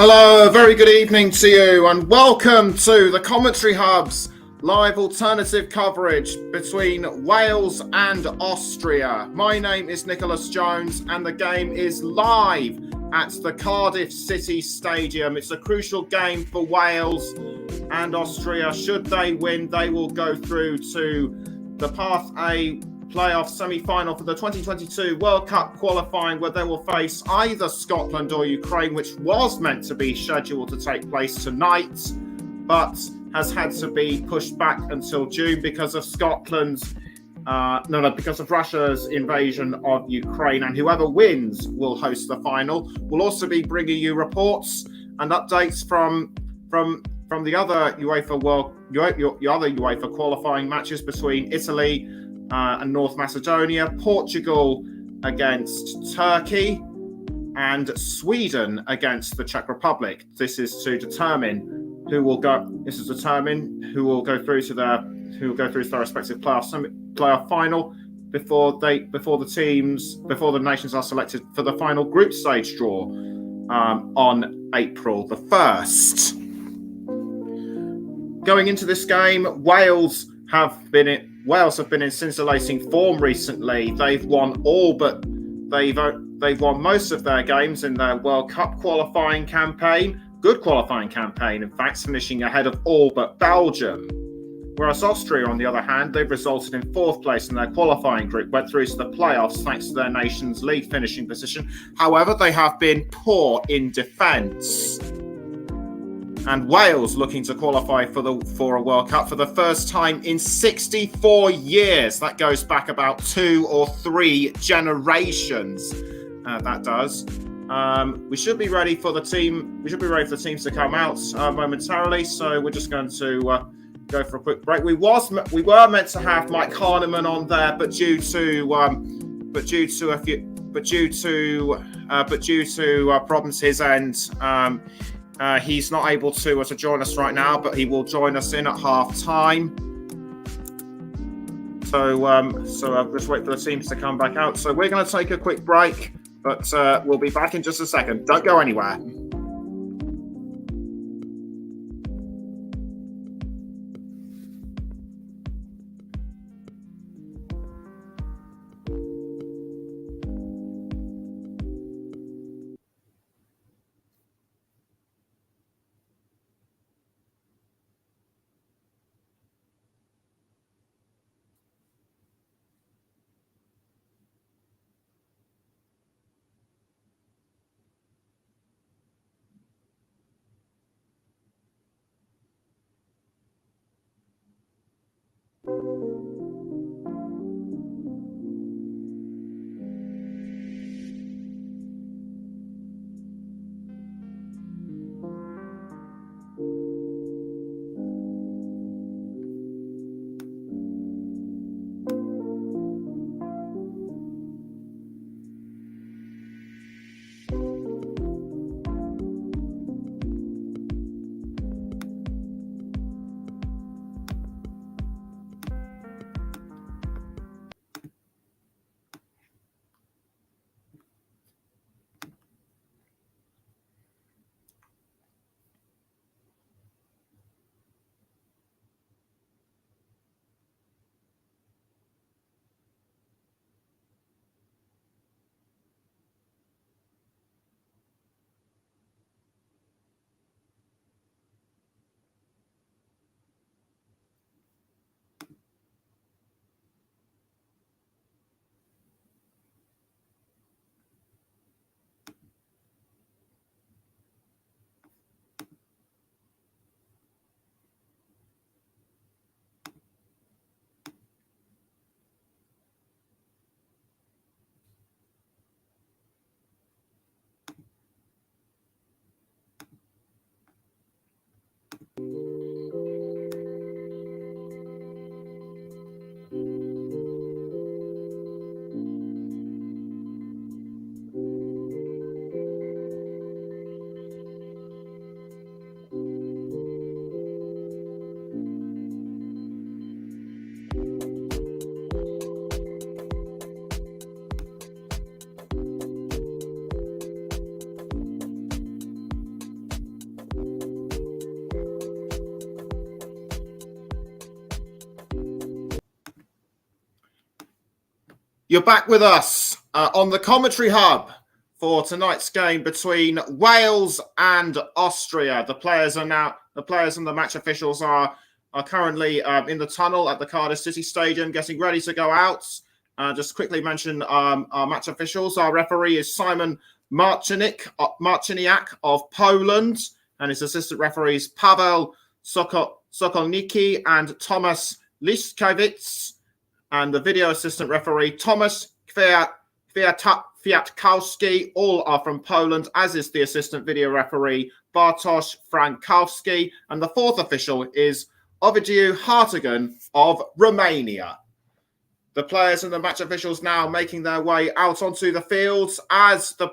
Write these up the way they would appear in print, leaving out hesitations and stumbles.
Hello, a very good evening to you, and welcome to the Commentary Hub's live alternative coverage between Wales and Austria. My name is Nicholas Jones, and the game is live at the Cardiff City Stadium. It's a crucial game for Wales and Austria. Should they win, they will go through to the Path A playoff semi-final for the 2022 World Cup qualifying, where they will face either Scotland or Ukraine, which was meant to be scheduled to take place tonight, but has had to be pushed back until June because of because of Russia's invasion of Ukraine. And whoever wins will host the final. We'll also be bringing you reports and updates from the other UEFA qualifying matches between Italy and North Macedonia, Portugal against Turkey, and Sweden against the Czech Republic. This is to determine who will go. This is determine who will go through to their respective playoff final before the nations are selected for the final group stage draw on April the 1st. Going into this game, Wales have been in scintillating form recently. They've won most of their games in their World Cup qualifying campaign. Good qualifying campaign, in fact, finishing ahead of all but Belgium. Whereas Austria, on the other hand, they've resulted in fourth place in their qualifying group, went through to the playoffs thanks to their Nations League finishing position. However, they have been poor in defence. And Wales looking to qualify for a World Cup for the first time in 64 years. That goes back about 2 or 3 generations. That does. We should be ready for the team. We should be ready for the teams to come out momentarily. So we're just going to go for a quick break. We were meant to have Mike Harneman on there, but due to problems his end. He's not able to join us right now, but he will join us in at half time. So I'll just wait for the teams to come back out. So we're going to take a quick break, but we'll be back in just a second. Don't go anywhere. You're back with us on the commentary hub for tonight's game between Wales and Austria. The players and the match officials are currently in the tunnel at the Cardiff City Stadium, getting ready to go out. Just quickly mention our match officials. Our referee is Simon Marciniak of Poland, and his assistant referees Paweł Sokolnicki and Tomasz Liszkiewicz. And the video assistant referee, Tomasz Kwiatkowski, all are from Poland, as is the assistant video referee, Bartosz Frankowski. And the fourth official is Ovidiu Hartigan of Romania. The players and the match officials now making their way out onto the fields as the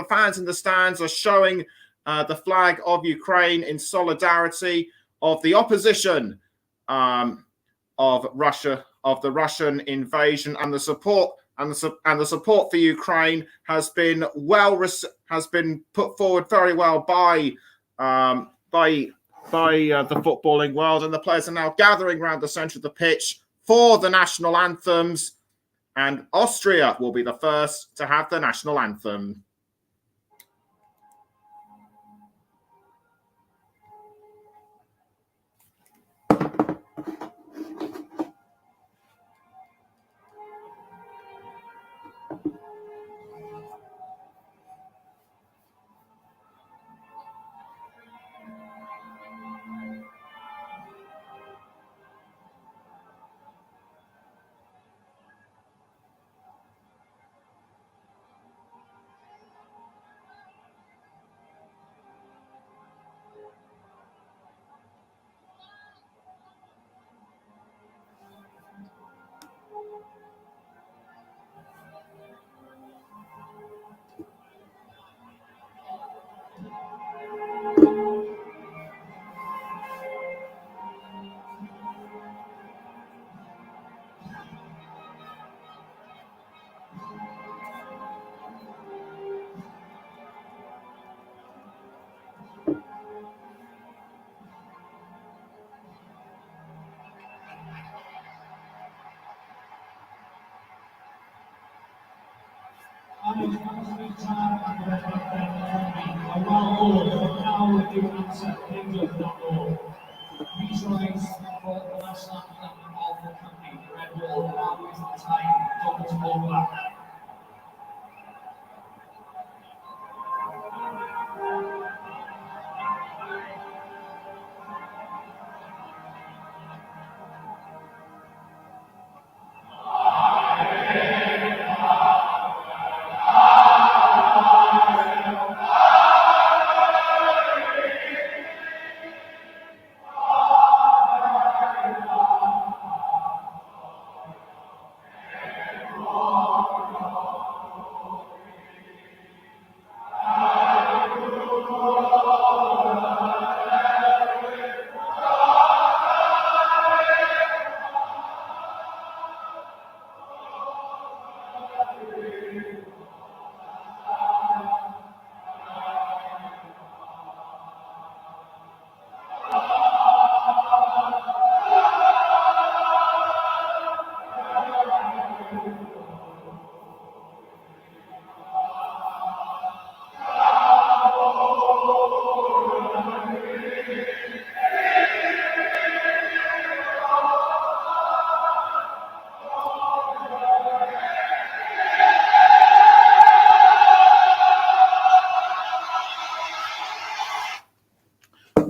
fans in the stands are showing the flag of Ukraine in solidarity of the opposition of Russia, of the Russian invasion, and the support for Ukraine has been put forward very well by the footballing world, and the players are now gathering around the centre of the pitch for the national anthems, and Austria will be the first to have the national anthem.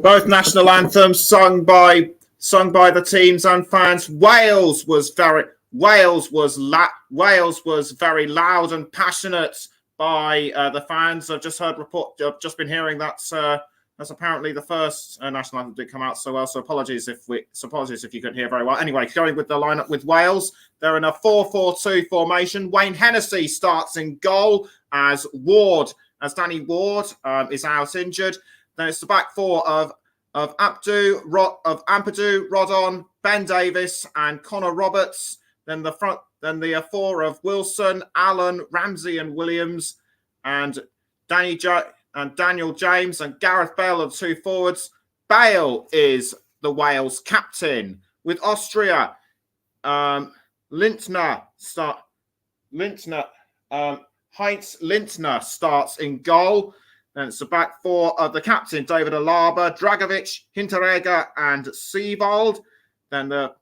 Both national anthems sung by the teams and fans. Wales was very loud and passionate by the fans. I've just been hearing that's apparently the first national anthem did come out so well. So apologies if you couldn't hear very well. Anyway, going with the lineup with Wales, they're in a 4-4-2 formation. Wayne Hennessy starts in goal as Danny Ward is out injured. Then it's the back four of Ampadu, Rodon, Ben Davis, and Connor Roberts. Then the four of Wilson, Allen, Ramsey, and Williams, and Daniel James and Gareth Bale are the two forwards. Bale is the Wales captain. With Austria, Lindner Lindner, Heinz Lindner starts in goal. Then it's the back four of the captain, David Alaba, Dragovic, Hinteregger, and Siebold. Then the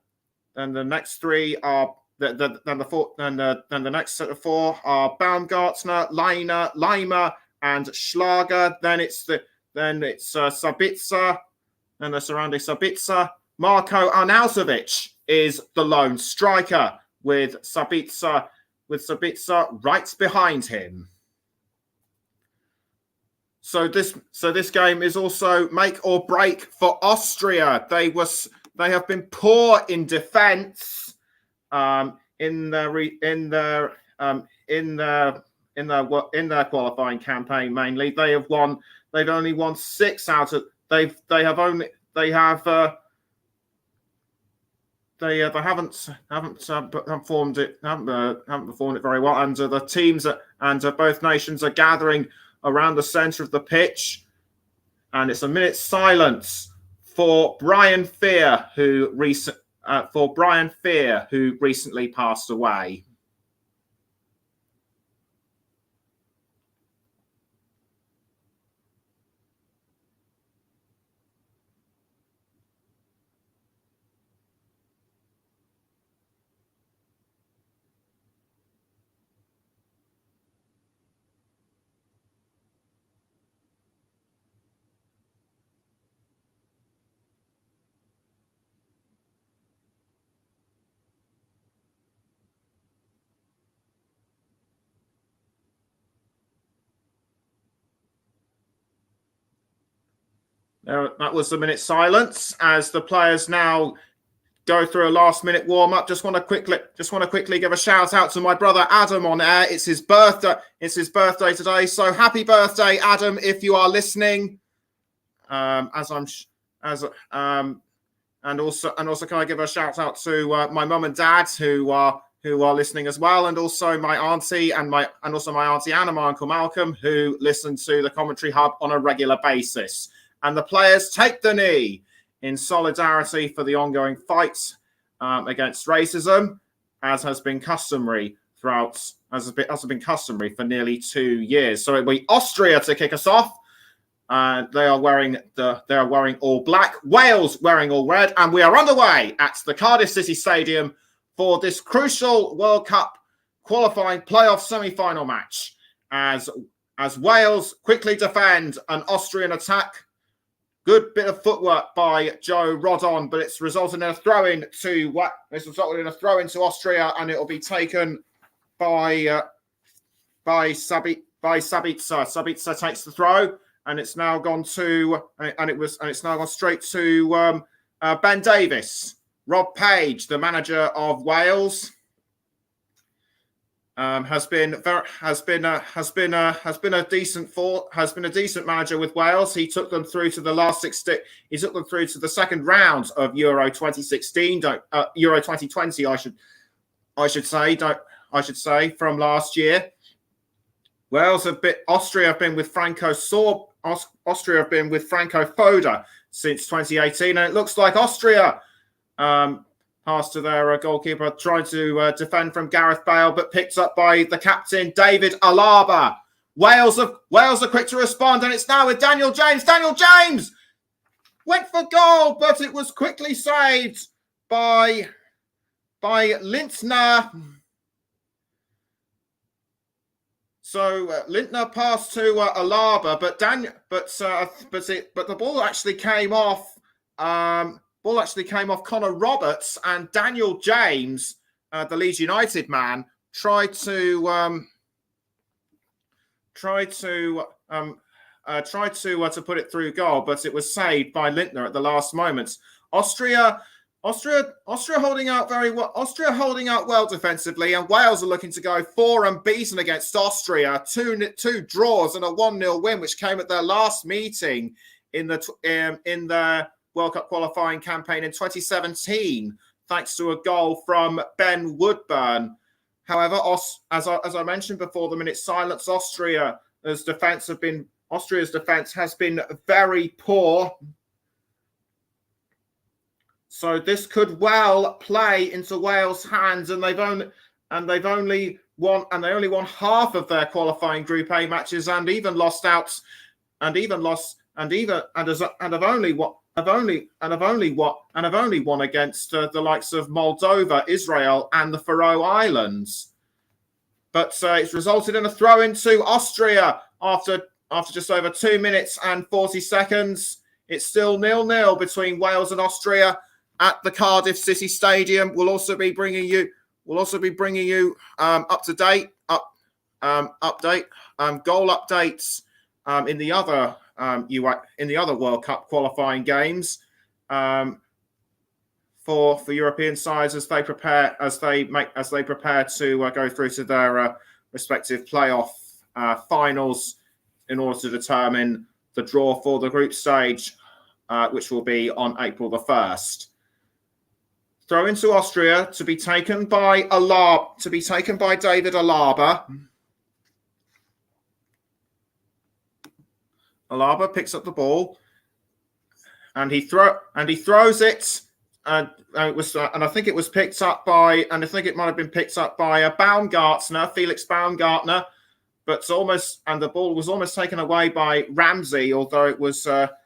next three are the next set of four are Baumgartner, Leiner, Leimer, and Schlager. Then it's Sabitzer, and the surrounding Sabitzer. Marko Arnautovic is the lone striker with Sabitzer right behind him. So this game is also make or break for Austria. They have been poor in defence in their qualifying campaign. Mainly, they've only won 6 out of they haven't performed it very well. And the teams and both nations are gathering around the centre of the pitch, and it's a minute's silence for Brian Fear, who recently passed away. That was the minute's silence as the players now go through a last-minute warm-up. Just want to quickly give a shout out to my brother Adam on air. It's his birthday. It's his birthday today. So happy birthday, Adam! If you are listening, and also can I give a shout out to my mum and dad who are listening as well, and also my auntie and my auntie Anna, my uncle Malcolm, who listen to the commentary hub on a regular basis. And the players take the knee in solidarity for the ongoing fight against racism, as has been customary for nearly 2 years. So it'll be Austria to kick us off. They are wearing all black. Wales wearing all red, and we are underway at the Cardiff City Stadium for this crucial World Cup qualifying playoff semi-final match. As Wales quickly defend an Austrian attack. Good bit of footwork by Joe Rodon, but it's resulted in a throw-in to Austria, and it will be taken by Sabitzer. Sabitzer takes the throw, and it's now gone straight to Ben Davies. Rob Page, the manager of Wales, has been a decent manager with Wales. He took them through to the last 16. He took them through to the second round of Euro 2016, Euro 2020. I should say from last year. Austria have been with Franco Foda since 2018, and it looks like Austria pass to their goalkeeper, trying to defend from Gareth Bale, but picked up by the captain, David Alaba. Wales are quick to respond, and it's now with Daniel James. Daniel James went for goal, but it was quickly saved by Lindner. So Lindner passed to Alaba, but the ball actually came off. Connor Roberts, and Daniel James, the Leeds United man, tried to put it through goal, but it was saved by Lindner at the last moments. Austria holding out very well. Austria holding out well defensively, and Wales are looking to go 4 unbeaten against Austria. Two draws and a 1-0 win, which came at their last meeting in the World Cup qualifying campaign in 2017, thanks to a goal from Ben Woodburn. However, as I mentioned before the minute silence, Austria's defence has been very poor. So this could well play into Wales' hands, and they've only only won half of their qualifying Group A matches, and even lost out, and have only won against the likes of Moldova, Israel, and the Faroe Islands. But it's resulted in a throw into Austria after just over 2 minutes and 40 seconds. It's still 0-0 between Wales and Austria at the Cardiff City Stadium. We'll also be bringing you up to date goal updates in the other World Cup qualifying games for European sides as they prepare to go through to their respective playoff finals in order to determine the draw for the group stage, which will be on April the 1st. Throw into Austria to be taken by David Alaba. Alaba picks up the ball, and he throws it, and I think it was picked up by, and I think it might have been picked up by Felix Baumgartner, but the ball was almost taken away by Ramsey, although it was well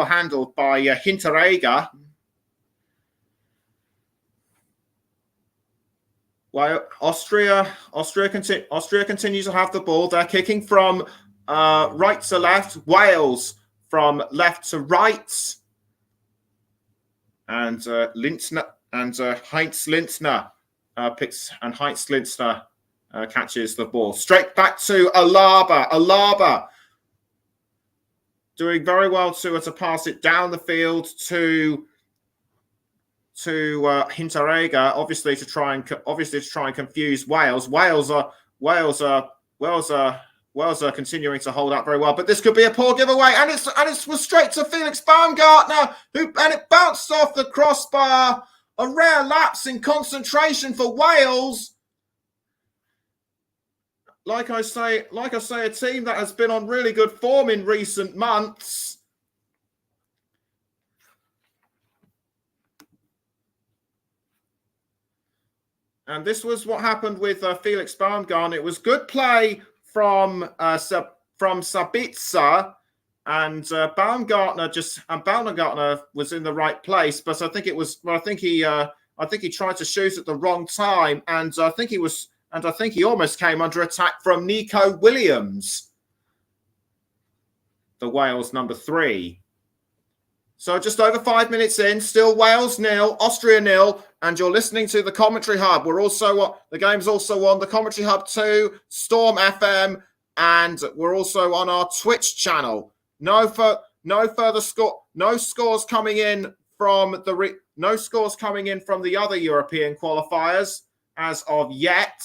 handled by Hinteregger. Well, Austria continues to have the ball. They're kicking from right to left. Wales from left to right, and Lindner and Heinz Lindner catches the ball straight back to Alaba. Alaba doing very well to pass it down the field to Hinteregger, obviously to try and confuse Wales. Wales are continuing to hold up very well, but this could be a poor giveaway, and it was straight to Felix Baumgartner, and it bounced off the crossbar. A rare lapse in concentration for Wales. Like I say, a team that has been on really good form in recent months. And this was what happened with Felix Baumgartner. It was good play from Sabitzer, and Baumgartner was in the right place, but I think he tried to shoot at the wrong time, and I think he almost came under attack from Nico Williams, the Wales number 3. So just over 5 minutes in, still Wales 0, Austria 0, and you're listening to the Commentary Hub. The game's also on the Commentary Hub 2, Storm FM, and we're also on our Twitch channel. No scores coming in from the other European qualifiers as of yet.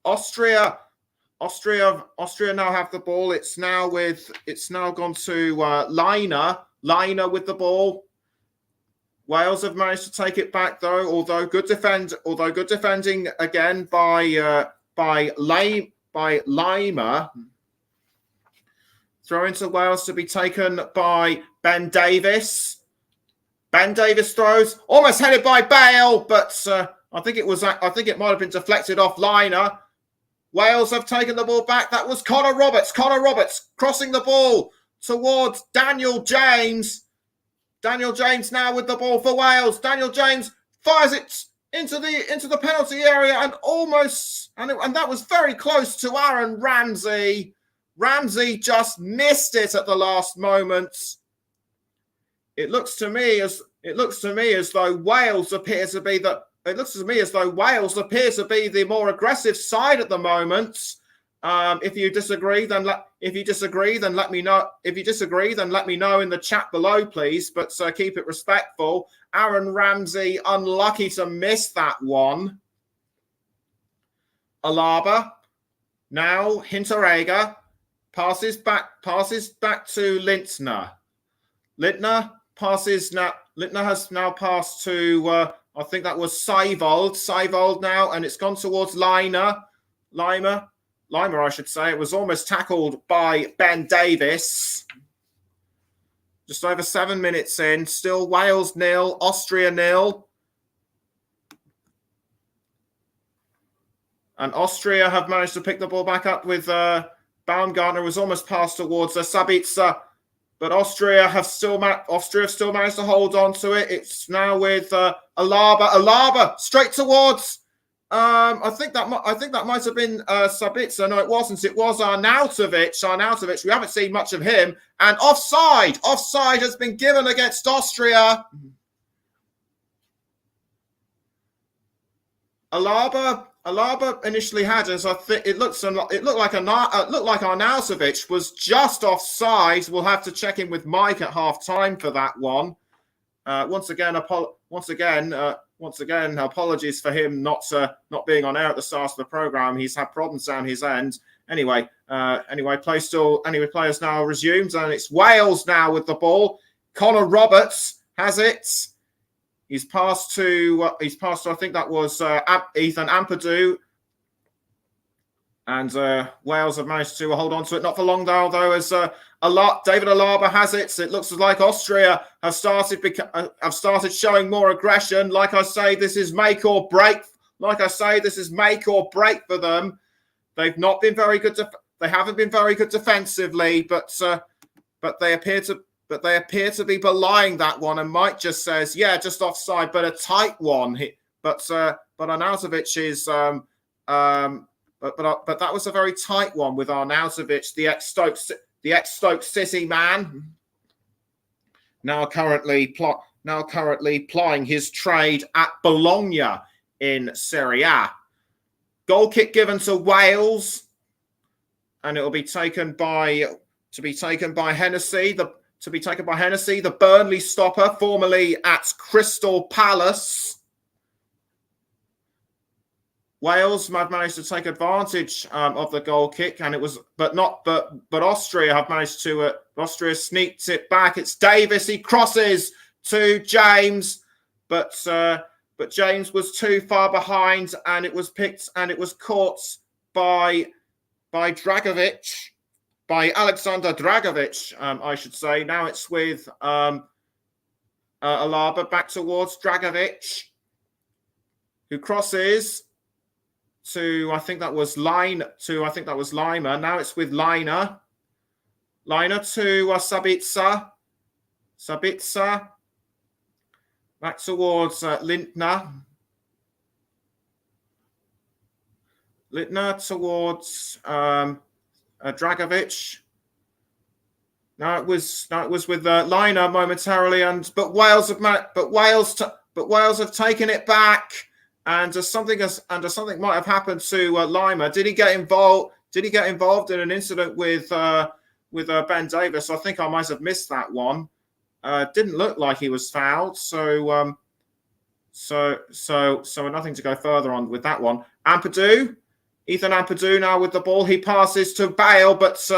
Austria now have the ball. It's now gone to Liner with the ball. Wales have managed to take it back though, although good defending again by Lima. Throw into Wales to be taken by Ben Davis. Ben Davis throws, almost headed by Bale, but I think it might have been deflected off Liner. Wales have taken the ball back. That was Connor Roberts. Connor Roberts crossing the ball towards Daniel James. Daniel James now with the ball for Wales. Daniel James fires it into the penalty area and that was very close to Aaron Ramsey. Ramsey just missed it at the last moment. It looks to me as though Wales appear to be the more aggressive side at the moment. If you disagree, then let me know. If you disagree, then let me know in the chat below, please. But keep it respectful. Aaron Ramsey unlucky to miss that one. Alaba now Hinteregger passes back to Lindner. Lindner has now passed to I think that was Seivold now, and it's gone towards Lima, I should say. It was almost tackled by Ben Davis. Just over 7 minutes in. Still Wales 0, Austria 0. And Austria have managed to pick the ball back up with Baumgartner, was almost passed towards Sabitzer. But Austria have still managed to hold on to it. It's now with Alaba. Alaba straight towards. I think that might have been Sabitzer. No, it wasn't. It was Arnautovic. Arnautovic. We haven't seen much of him. And offside. Offside has been given against Austria. Alaba initially had us. I think it looked like Arnautovic was just offside. We'll have to check in with Mike at half time for that one. Once again, apologies for him not being on air at the start of the program. He's had problems down his end. Anyway, players now resumed, and it's Wales now with the ball. Connor Roberts has it. He's passed to I think that was Ethan Ampadu. And Wales have managed to hold on to it. Not for long, though, as David Alaba has it. It looks like Austria have started showing more aggression. Like I say, this is make or break. For them. They've not been very good. They haven't been very good defensively, but they appear to be belying that one. And Mike just says, yeah, just offside, but a tight one. But Arnautovic is But that was a very tight one with Arnautovic, the ex-Stoke City man, now currently plying his trade at Bologna in Serie A. Goal kick given to Wales, and it will be taken by Hennessy. The Burnley stopper, formerly at Crystal Palace. Wales have managed to take advantage of the goal kick, and Austria have managed to. Austria sneaked it back. It's Davis. He crosses to James, but James was too far behind, and it was caught by Dragovic, by Alexander Dragovic, I should say. Now it's with Alaba back towards Dragovic, who crosses to I think that was Lima. Now it's with Lina. Lina to Sabitzer. Sabitzer back towards Lindner. Lindner towards Dragovic. Now it was with Lina momentarily, but Wales have taken it back. And something might have happened to Lima. Did he get involved? Did he get involved in an incident with Ben Davis? I think I might have missed that one. Didn't look like he was fouled. So nothing to go further on with that one. Ethan Ampadu now with the ball. He passes to Bale, but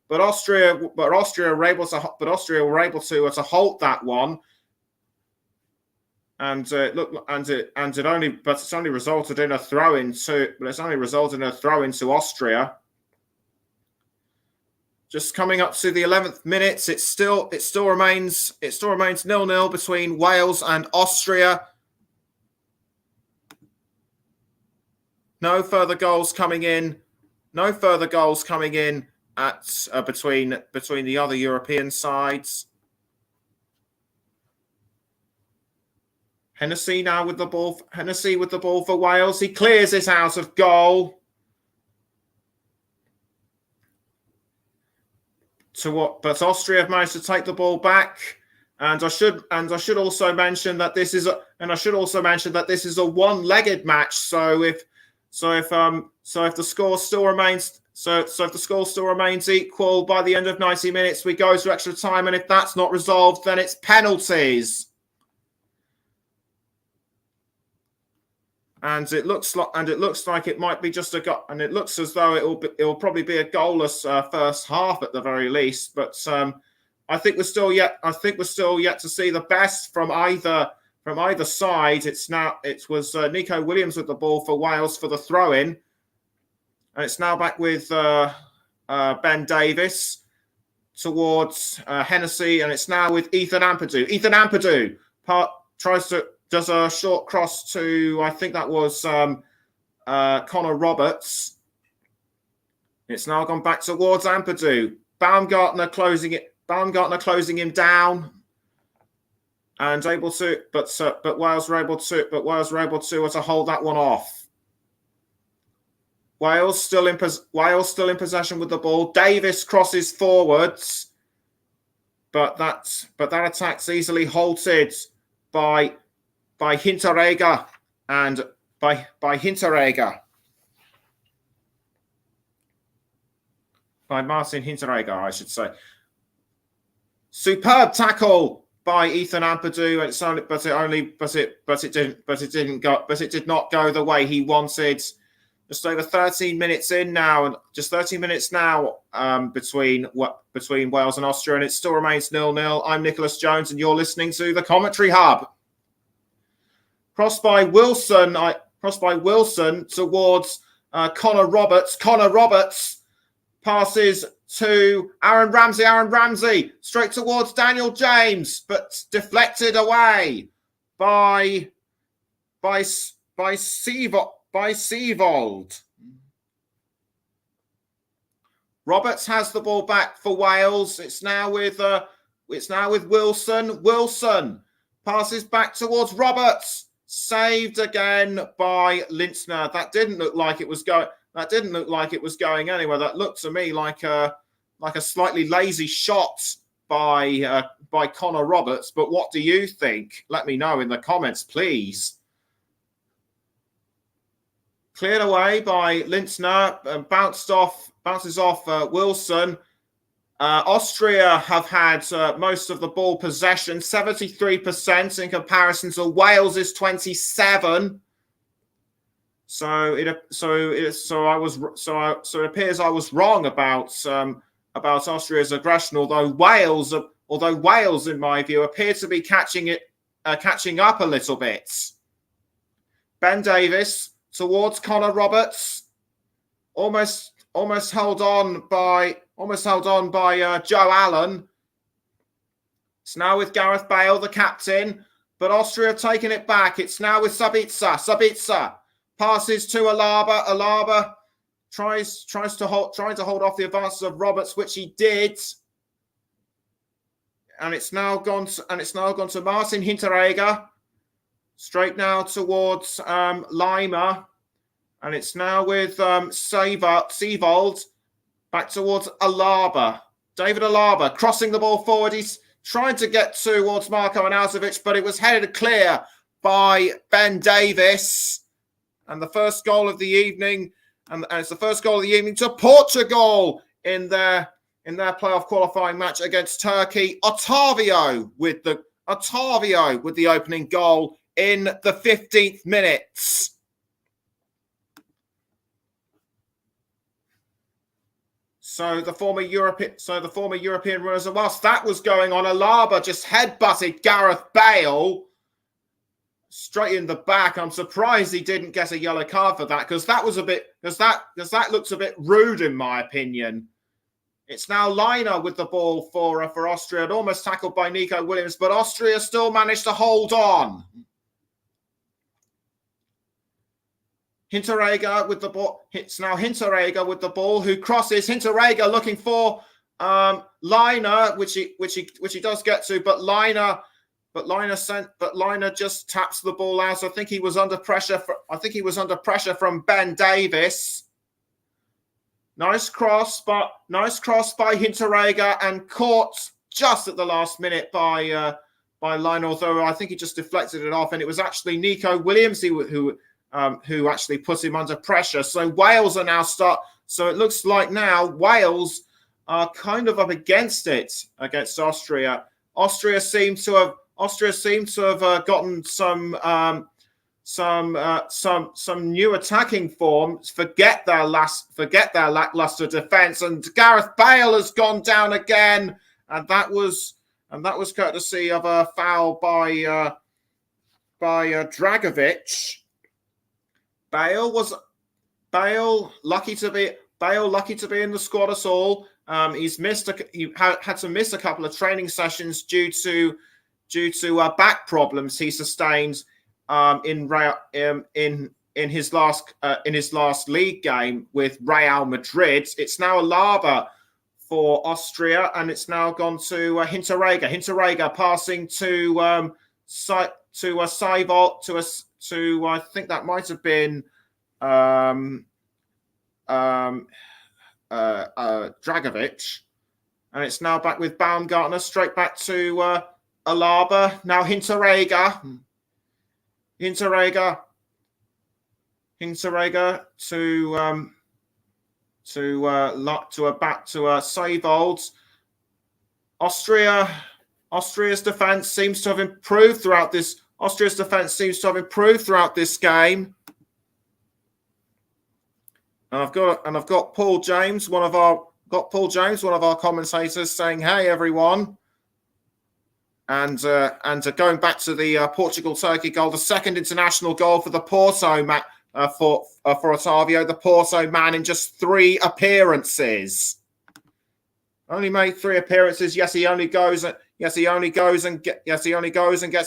Austria were able to halt that one. And it's only resulted in a throw in to Austria. Just coming up to the 11th minute, it still remains 0-0 between Wales and Austria. No further goals coming in at between the other European sides. Hennessy now with the ball. Hennessy with the ball for Wales. He clears it out of goal. But Austria have managed to take the ball back. And I should also mention that this is a one-legged match. So if the score still remains equal by the end of 90 minutes, we go to extra time. And if that's not resolved, then it's penalties. And it looks like it might be just a goal, and it looks as though it will probably be a goalless first half at the very least. But I think we're still yet to see the best from either side. It was Nico Williams with the ball for Wales for the throw in, and it's now back with Ben Davis towards Hennessy, and it's now with Ethan Ampadu. Ethan Ampadu does a short cross to, I think that was Connor Roberts. It's now gone back towards Ampadu. Baumgartner closing him down, and able to, but Wales were able to hold that one off. Wales still in possession with the ball. Davis crosses forwards, but that attack's easily halted by Hinteregger and by Hinteregger. By Martin Hinteregger, I should say. Superb tackle by Ethan Ampadu. It did not go the way he wanted. Just over 13 minutes in now, and just 30 minutes now between Wales and Austria, and it still remains 0-0. I'm Nicholas Jones, and you're listening to the Commentary Hub. Cross by Wilson towards Connor Roberts. Connor Roberts passes to Aaron Ramsey straight towards Daniel James, but deflected away by Seivold. Roberts has the ball back for Wales. It's now with Wilson. Wilson passes back towards Roberts. Saved again by Lintner. That didn't look like it was going anywhere. That looked to me like a slightly lazy shot by Connor Roberts. But what do you think? Let me know in the comments, please. Cleared away by Lintner, bounces off Wilson. Austria have had most of the ball possession, 73% in comparison to Wales's 27%. So it appears I was wrong about Austria's aggression. Although Wales, in my view, appear to be catching up a little bit. Ben Davis towards Connor Roberts, almost held on by Joe Allen. It's now with Gareth Bale, the captain, but Austria have taken it back. It's now with Sabitzer passes to Alaba. Alaba tries to hold off the advances of Roberts, which he did. And it's now gone to Martin Hinteregger. Straight now towards Lima. And it's now with Seivold. Back towards Alaba. David Alaba crossing the ball forward. He's trying to get towards Marko Arnautovic, but it was headed clear by Ben Davis. And the first goal of the evening, and it's the first goal of the evening to Portugal in their playoff qualifying match against Turkey. Otavio with the opening goal in the 15th minute. So the former European runners, and whilst that was going on, Alaba just headbutted Gareth Bale straight in the back. I'm surprised he didn't get a yellow card for that, because that looks a bit rude in my opinion. It's now Liner with the ball for Austria, and almost tackled by Nico Williams, but Austria still managed to hold on. Hinteregger with the ball. It's now Hinteregger with the ball, who crosses. Hinteregger looking for Liner, which he does get to, but Liner just taps the ball out. I think he was under pressure. From Ben Davis. Nice cross by Hinteregger, and caught just at the last minute by Liner. Although I think he just deflected it off, and it was actually Nico Williams who actually put him under pressure. So Wales are now So it looks like now Wales are kind of up against it against Austria. Austria seem to have gotten some new attacking forms. Forget their lackluster defense, and Gareth Bale has gone down again, and that was courtesy of a foul by Dragovic. Bale lucky to be in the squad at all. He had to miss a couple of training sessions due to back problems he sustained in in his last league game with Real Madrid. It's now Alaba for Austria, and it's now gone to Hinteregger. Hinteregger passing to Seibold, to I think that might have been Dragovic, and it's now back with Baumgartner, straight back to Alaba. Now Hinteregger back to Seibold. Austria's defense seems to have improved throughout this. Game. And I've got Paul James, one of our commentators, saying, "Hey everyone," and going back to the Portugal-Turkey goal, the second international goal for the Porto for Otavio, the Porto man, in just 3 appearances. Only made 3 appearances. Yes, he only goes and gets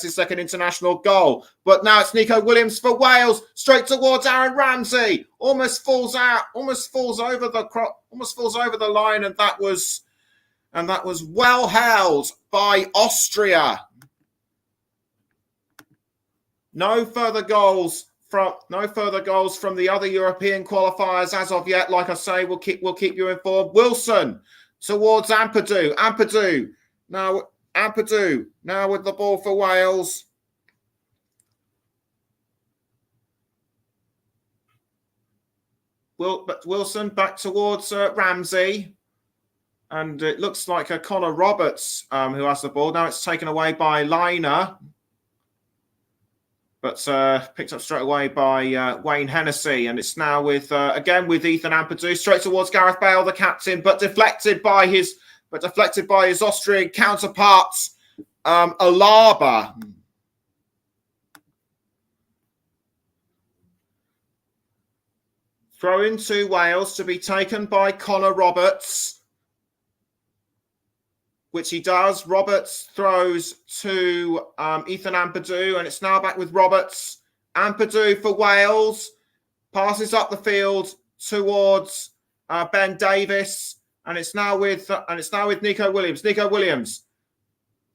his second international goal. But now it's Nico Williams for Wales, straight towards Aaron Ramsey. Almost falls over the line, and that was well held by Austria. No further goals from the other European qualifiers as of yet. Like I say, we'll keep you informed. Wilson towards Ampadu. Ampadu now with the ball for Wales. But Wilson back towards Ramsey. And it looks like Connor Roberts who has the ball. Now it's taken away by Liner. But picked up straight away by Wayne Hennessy. And it's now with Ethan Ampadu, straight towards Gareth Bale, the captain, but deflected by his Austrian counterparts, Alaba. Throw into Wales to be taken by Connor Roberts, which he does. Roberts throws to Ethan Ampadu, and it's now back with Roberts. Ampadu for Wales, passes up the field towards Ben Davis, and it's now with Nico Williams. Nico Williams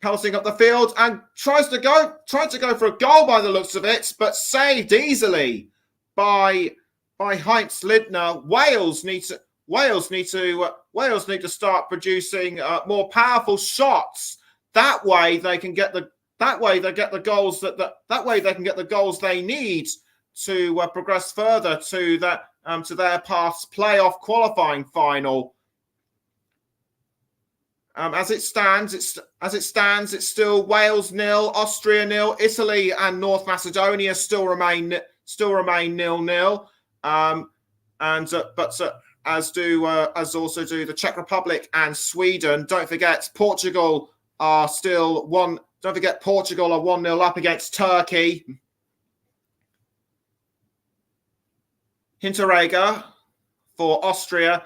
pelting up the field and tried to go for a goal by the looks of it, but saved easily by Heinz Lindner. Wales need to start producing more powerful shots. That way they can get the goals they need to progress further to their path's playoff qualifying final. As it stands, it's still Wales 0, Austria 0, Italy and North Macedonia still remain 0-0. As also do the Czech Republic and Sweden. Don't forget Portugal are 1-0 up against Turkey. Hinteregger for Austria.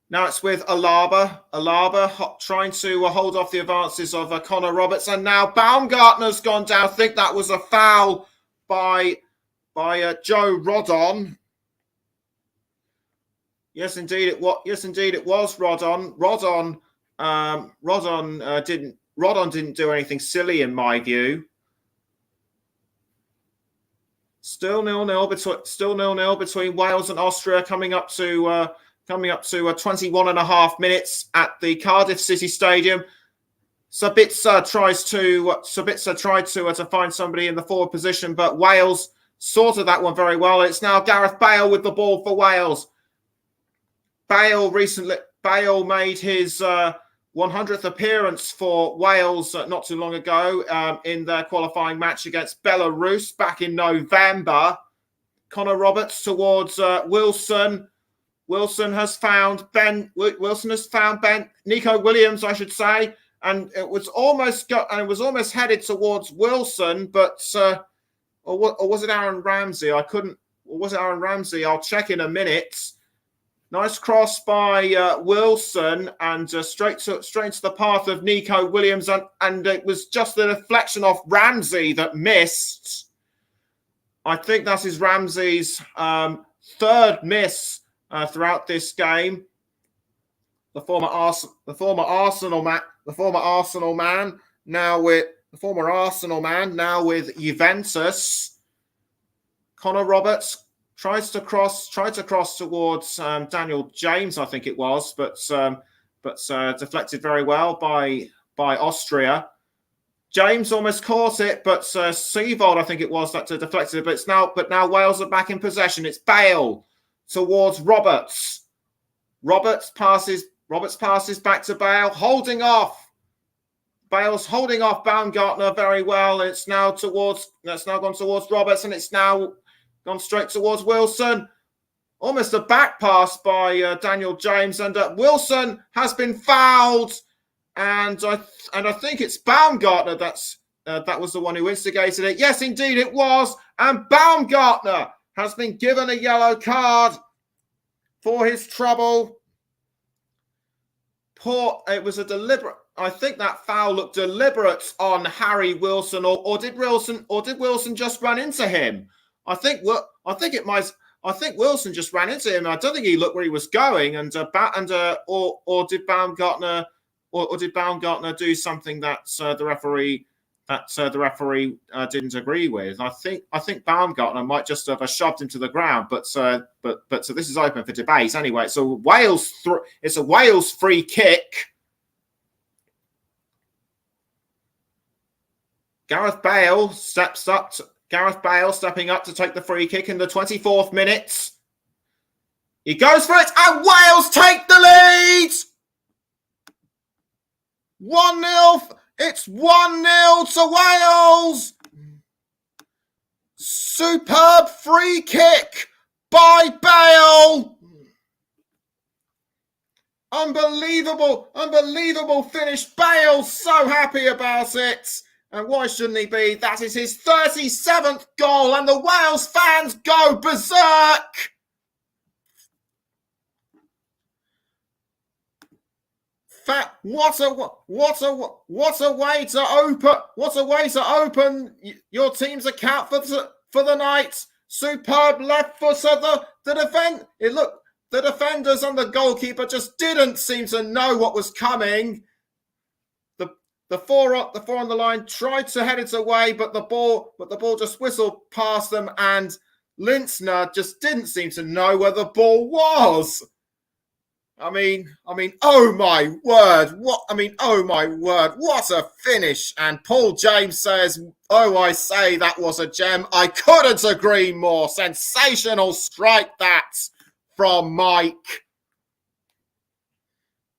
Now it's with Alaba. Alaba trying to hold off the advances of Connor Roberts, and now Baumgartner's gone down. I think that was a foul by Joe Rodon. Yes, indeed it was. Rodon. Rodon didn't do anything silly in my view. Still 0-0 between Wales and Austria, coming up to 21.5 minutes at the Cardiff City Stadium. Sabitzer tried to find somebody in the forward position, but Wales sorted that one very well. It's now Gareth Bale with the ball for Wales. Bale made his 100th appearance for Wales not too long ago in their qualifying match against Belarus back in November. Connor Roberts towards Wilson. Wilson has found Nico Williams, I should say, and it was almost headed towards Wilson, but or was it Aaron Ramsey? Or was it Aaron Ramsey? I'll check in a minute. Nice cross by Wilson, and straight into the path of Nico Williams, and it was just the deflection off Ramsey that missed. I think that is Ramsey's third miss throughout this game. The former Arsenal man now with Juventus. Connor Roberts tried to cross towards Daniel James, I think it was, but deflected very well by Austria. James almost caught it, but Seevold, I think it was, that deflected it. But now Wales are back in possession. It's Bale towards Roberts. Roberts passes back to Bale, holding off. Bale's holding off Baumgartner very well. It's now gone towards Roberts, and it's now gone straight towards Wilson. Almost a back pass by Daniel James, and Wilson has been fouled. And I think it's Baumgartner that was the one who instigated it. Yes, indeed it was. And Baumgartner has been given a yellow card for his trouble. It was a deliberate. I think that foul looked deliberate on Harry Wilson, or did Wilson just run into him? I think Wilson just ran into him. I don't think he looked where he was going, or did Baumgartner. Or did Baumgartner do something that the referee didn't agree with? I think Baumgartner might just have shoved him to the ground, but so this is open for debate anyway. So it's a Wales free kick. Gareth Bale stepping up to take the free kick in the 24th minute. He goes for it, and Wales take the lead. 1-0. It's 1-0 to Wales. Superb free kick by Bale. Unbelievable finish. Bale's so happy about it. And why shouldn't he be? That is his 37th goal, and the Wales fans go berserk. What a way to open your team's account for the night. Superb left footer. The defenders and the goalkeeper just didn't seem to know what was coming. The four on the line tried to head it away, but the ball just whistled past them, and Lintzner just didn't seem to know where the ball was. I mean, oh my word, what a finish. And Paul James says, oh, I say that was a gem. I couldn't agree more. Sensational strike that from Mike.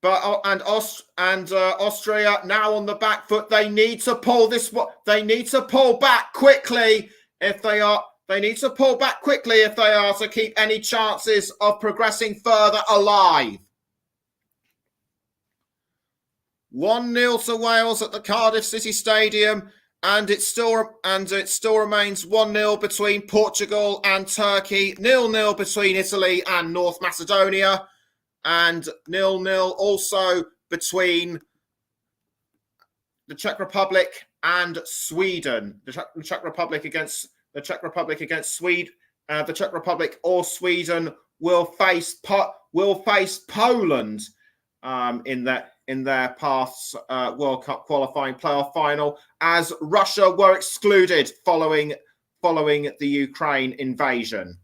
But Austria now on the back foot. They need to pull back quickly if they are to keep any chances of progressing further alive. 1-0 to Wales at the Cardiff City Stadium, and it still remains 1-0 between Portugal and Turkey, 0-0 between Italy and North Macedonia, and 0-0 also between the Czech Republic and Sweden. The Czech Republic against Sweden. The Czech Republic or Sweden will face Poland in their past World Cup qualifying playoff final, as Russia were excluded following the Ukraine invasion.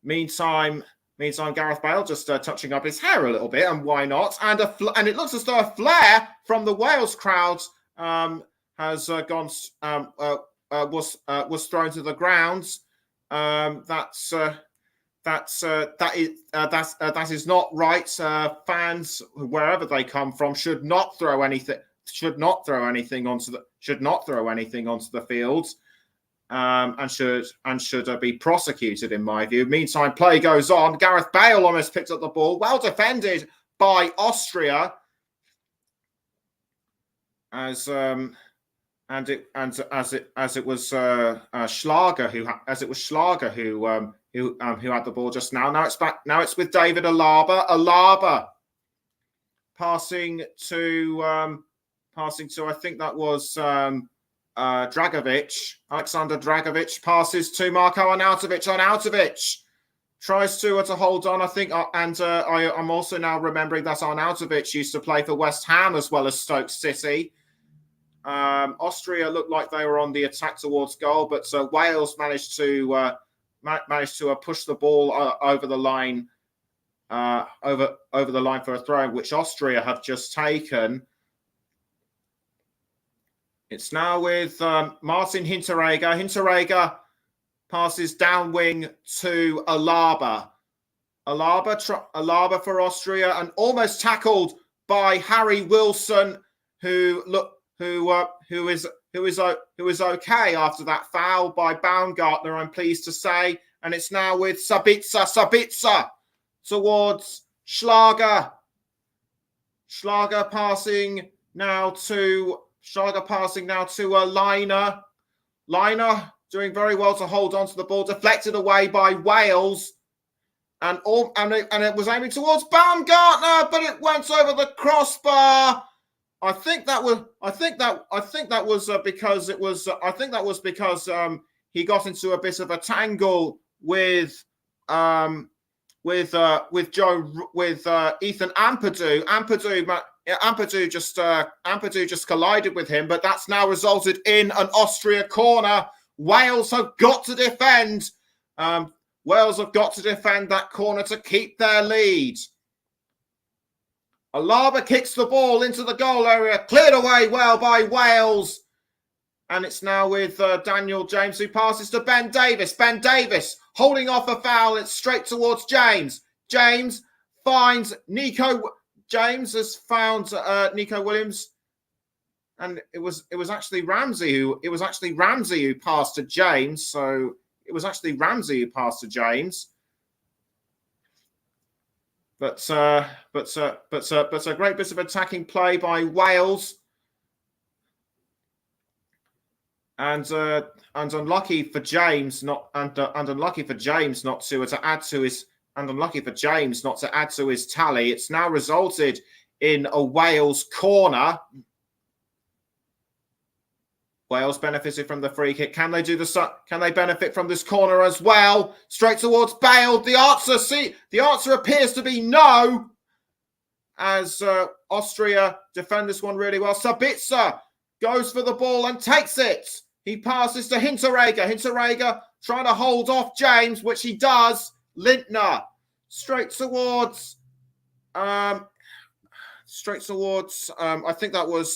Meantime, Gareth Bale just touching up his hair a little bit, and why not? And it looks as though a flare from the Wales crowd has was thrown to the ground. That is not right. Fans, wherever they come from, should not throw anything onto the field, and should be prosecuted, in my view. Meantime, play goes on. Gareth Bale almost picked up the ball, well defended by Austria, as it was Schlager who had the ball just now. Now it's back. Now it's with David Alaba. Alaba passing to I think that was Alexander Dragovic passes to Marko Arnautovic. Arnautovic tries to hold on, I think, I'm also now remembering that Arnautovic used to play for West Ham as well as Stoke City. Austria looked like they were on the attack towards goal, but Wales managed to push the ball over the line, over the line for a throw, which Austria have just taken. It's now with Martin Hinteregger. Hinteregger passes down wing to Alaba. Alaba for Austria, and almost tackled by Harry Wilson, who is okay after that foul by Baumgartner, I'm pleased to say. And it's now with Sabitzer towards Schlager. Schlager passing now to Liner. Liner doing very well to hold on to the ball, deflected away by Wales, and it was aiming towards Baumgartner, but it went over the crossbar. I think that was because he got into a bit of a tangle with Ethan Ampadu. Ampadu just collided with him, but that's now resulted in an Austria corner. Wales have got to defend. Wales have got to defend that corner to keep their lead. Alaba kicks the ball into the goal area, cleared away well by Wales. And it's now with Daniel James, who passes to Ben Davis. Ben Davis holding off a foul. It's straight towards James. James finds Nico. James has found Nico Williams, and it was actually Ramsey who passed to James. So it was actually Ramsey who passed to James. But a great bit of attacking play by Wales, and unlucky for James not to add to his. And unlucky for James not to add to his tally. It's now resulted in a Wales corner. Wales benefited from the free kick. Can they benefit from this corner as well? Straight towards Bale. The answer appears to be no, as Austria defend this one really well. Sabitzer goes for the ball and takes it. He passes to Hinteregger. Hinteregger trying to hold off James, which he does. Lindner straight towards I think that was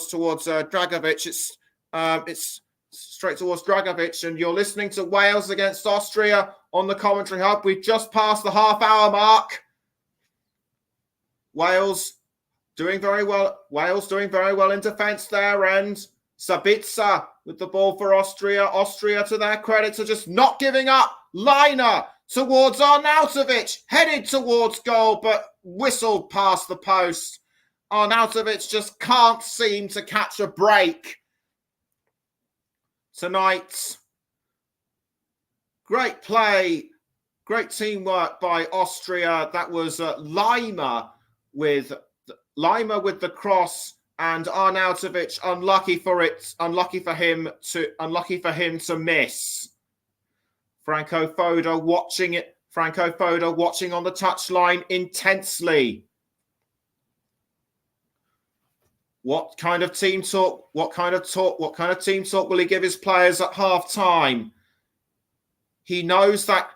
towards Dragovic. It's straight towards Dragovic, and you're listening to Wales against Austria on the commentary hub. We've just passed the half-hour mark. Wales doing very well. Wales doing very well in defence there, and Sabitzer with the ball for Austria. Austria, to their credit, are just not giving up. Liner towards Arnautovic, headed towards goal, but whistled past the post. Arnautovic just can't seem to catch a break tonight. Great play, great teamwork by Austria. That was Lima with the cross, and Arnautovic unlucky for him to miss. Franco Foda watching on the touchline intensely. What kind of team talk will he give his players at half time? He knows that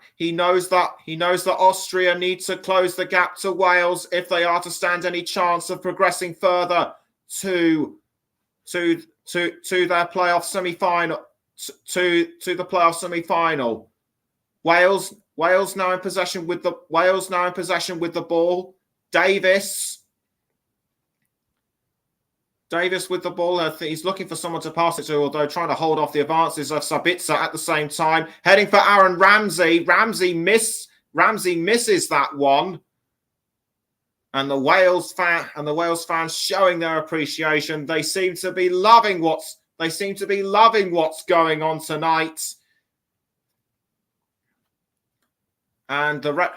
Austria need to close the gap to Wales if they are to stand any chance of progressing further to their playoff semi-final, to the playoff semi-final. Wales now in possession with the ball. Davis with the ball. He's looking for someone to pass it to, although trying to hold off the advances of Sabitzer at the same time. Heading for Aaron Ramsey. Ramsey misses that one. And the Wales fans showing their appreciation. They seem to be loving what's going on tonight. And the Red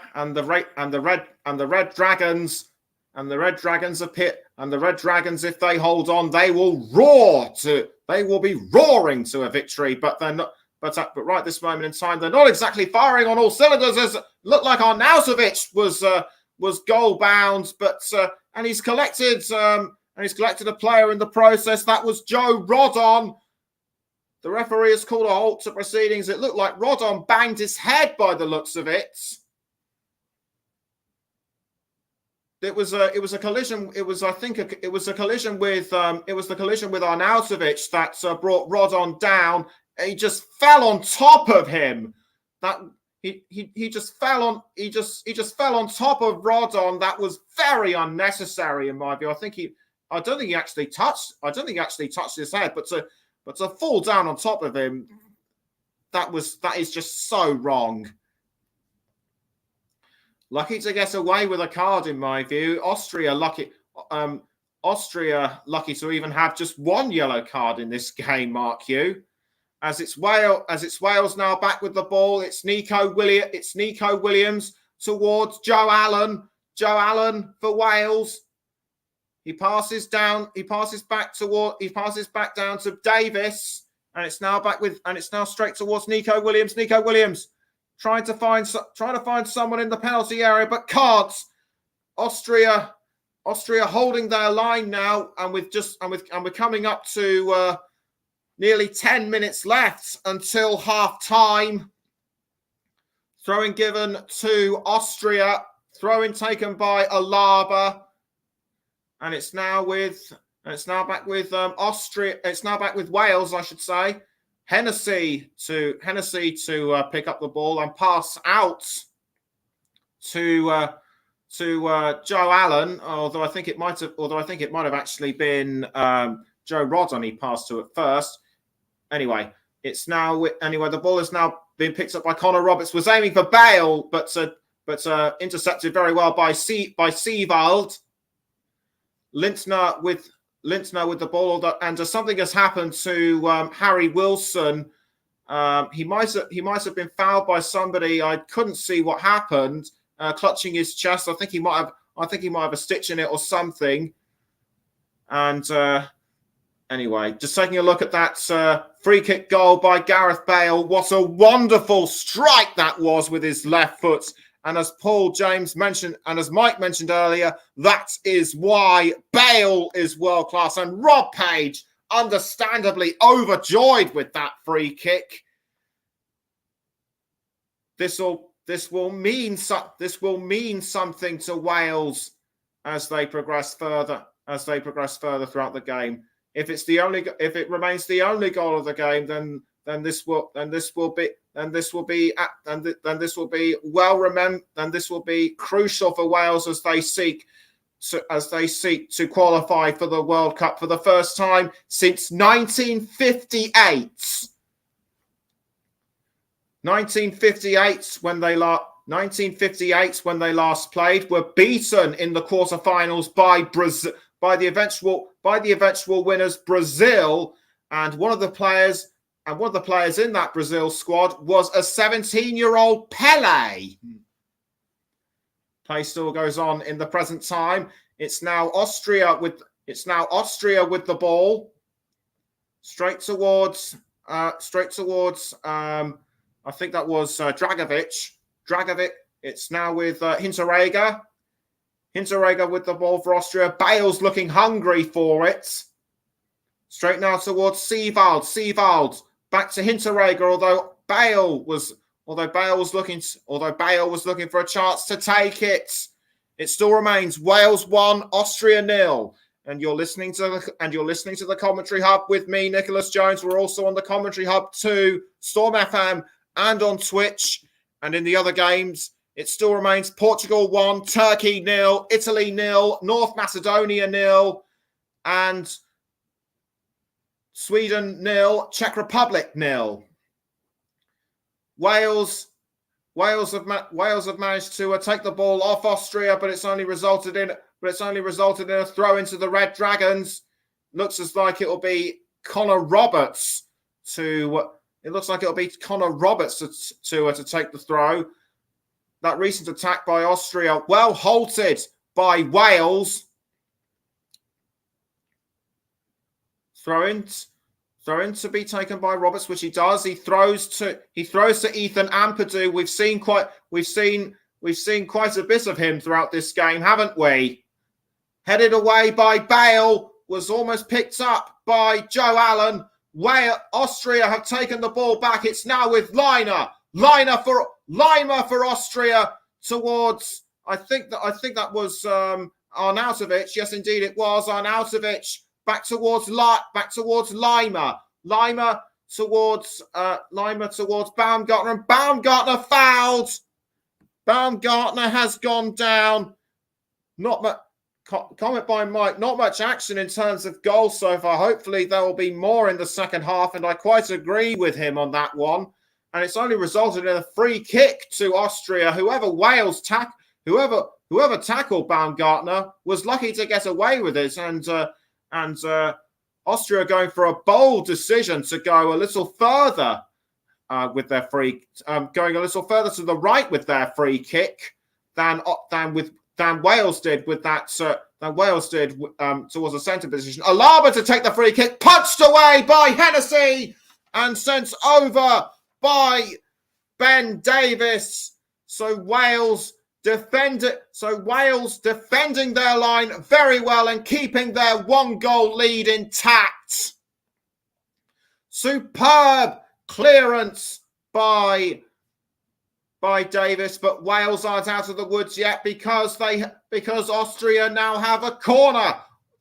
Dragons appear And the Red Dragons, if they hold on, they will be roaring to a victory. But they're not. But right this moment in time, they're not exactly firing on all cylinders. As it looked like Arnautovic was goal bound, and he's collected a player in the process. That was Joe Rodon. The referee has called a halt to proceedings. It looked like Rodon banged his head by the looks of it. It was a collision. It was the collision with Arnautovic that brought Rodon down. He just fell on top of him. He just fell on top of Rodon. That was very unnecessary in my view. I don't think he actually touched his head, but to fall down on top of him, that is just so wrong. Lucky to get away with a card in my view. Austria lucky to even have just one yellow card in this game, Mark Hugh. As it's Wales now back with the ball. It's Nico Williams towards Joe Allen. Joe Allen for Wales. He passes back down to Davis, and it's now straight towards Nico Williams. Nico Williams trying to find someone in the penalty area, but can't. Austria holding their line now, and we're coming up to nearly 10 minutes left until half time. Throwing given to Austria. Throwing taken by Alaba. And it's now back with Austria. It's now back with Wales, I should say. Hennessy to pick up the ball and pass out to Joe Allen. Although I think it might have actually been Joe Rodon he passed to at first. Anyway, the ball is now being picked up by Connor Roberts. Was aiming for Bale, but intercepted very well by Seewald. Lintner with the ball, and something has happened to Harry Wilson. He might have been fouled by somebody. I couldn't see what happened. Clutching his chest. I think he might have a stitch in it or something. And anyway, just taking a look at that free kick goal by Gareth Bale. What a wonderful strike that was with his left foot. And as Paul James mentioned, and as Mike mentioned earlier, that is why Bale is world class. And Rob Page, understandably overjoyed with that free kick. This will mean something to Wales as they progress further throughout the game. If it remains the only goal of the game, then this will be crucial for Wales as they seek to qualify for the World Cup for the first time since 1958. 1958 when they last played, were beaten in the quarterfinals by Brazil, by the eventual winners Brazil, and one of the players in that Brazil squad was a 17-year-old Pele. Play still goes on in the present time. It's now Austria with the ball. Straight towards I think that was Dragovic. It's now with Hinteregger. Hinteregger with the ball for Austria. Bale's looking hungry for it. Straight now towards Seewald. Seewald back to Hinteregger. Although Bale was looking for a chance to take it. It still remains Wales 1, Austria 0. And you're listening to the Commentary Hub with me, Nicholas Jones. We're also on the Commentary Hub 2, Storm FM, and on Twitch. And in the other games, it still remains Portugal 1, Turkey 0, Italy 0, North Macedonia 0, and Sweden 0, Czech Republic 0. Wales have managed to take the ball off Austria, but it's only resulted in a throw into the Red Dragons. Looks as like it'll be Connor Roberts to take the throw. That recent attack by Austria, well halted by Wales. Throw in to be taken by Roberts, which he does. He throws to Ethan Ampadu. We've seen quite a bit of him throughout this game, haven't we? Headed away by Bale, was almost picked up by Joe Allen. Austria have taken the ball back. It's now with Lima for Austria towards. I think that was Arnautovic. Yes, indeed, it was Arnautovic. Back towards Lima. Lima towards Baumgartner, and Baumgartner fouled. Baumgartner has gone down. Not much. Comment by Mike. Not much action in terms of goals so far. Hopefully there will be more in the second half, and I quite agree with him on that one. And it's only resulted in a free kick to Austria. Whoever tackled Baumgartner was lucky to get away with it, and Austria going for a bold decision to go a little further with their going a little further to the right with their free kick than Wales did with that. Towards the centre position. Alaba to take the free kick, punched away by Hennessy and sent over by Ben Davies. So Wales defending their line very well and keeping their 1-goal lead intact. Superb clearance by Davis, but Wales aren't out of the woods yet because Austria now have a corner.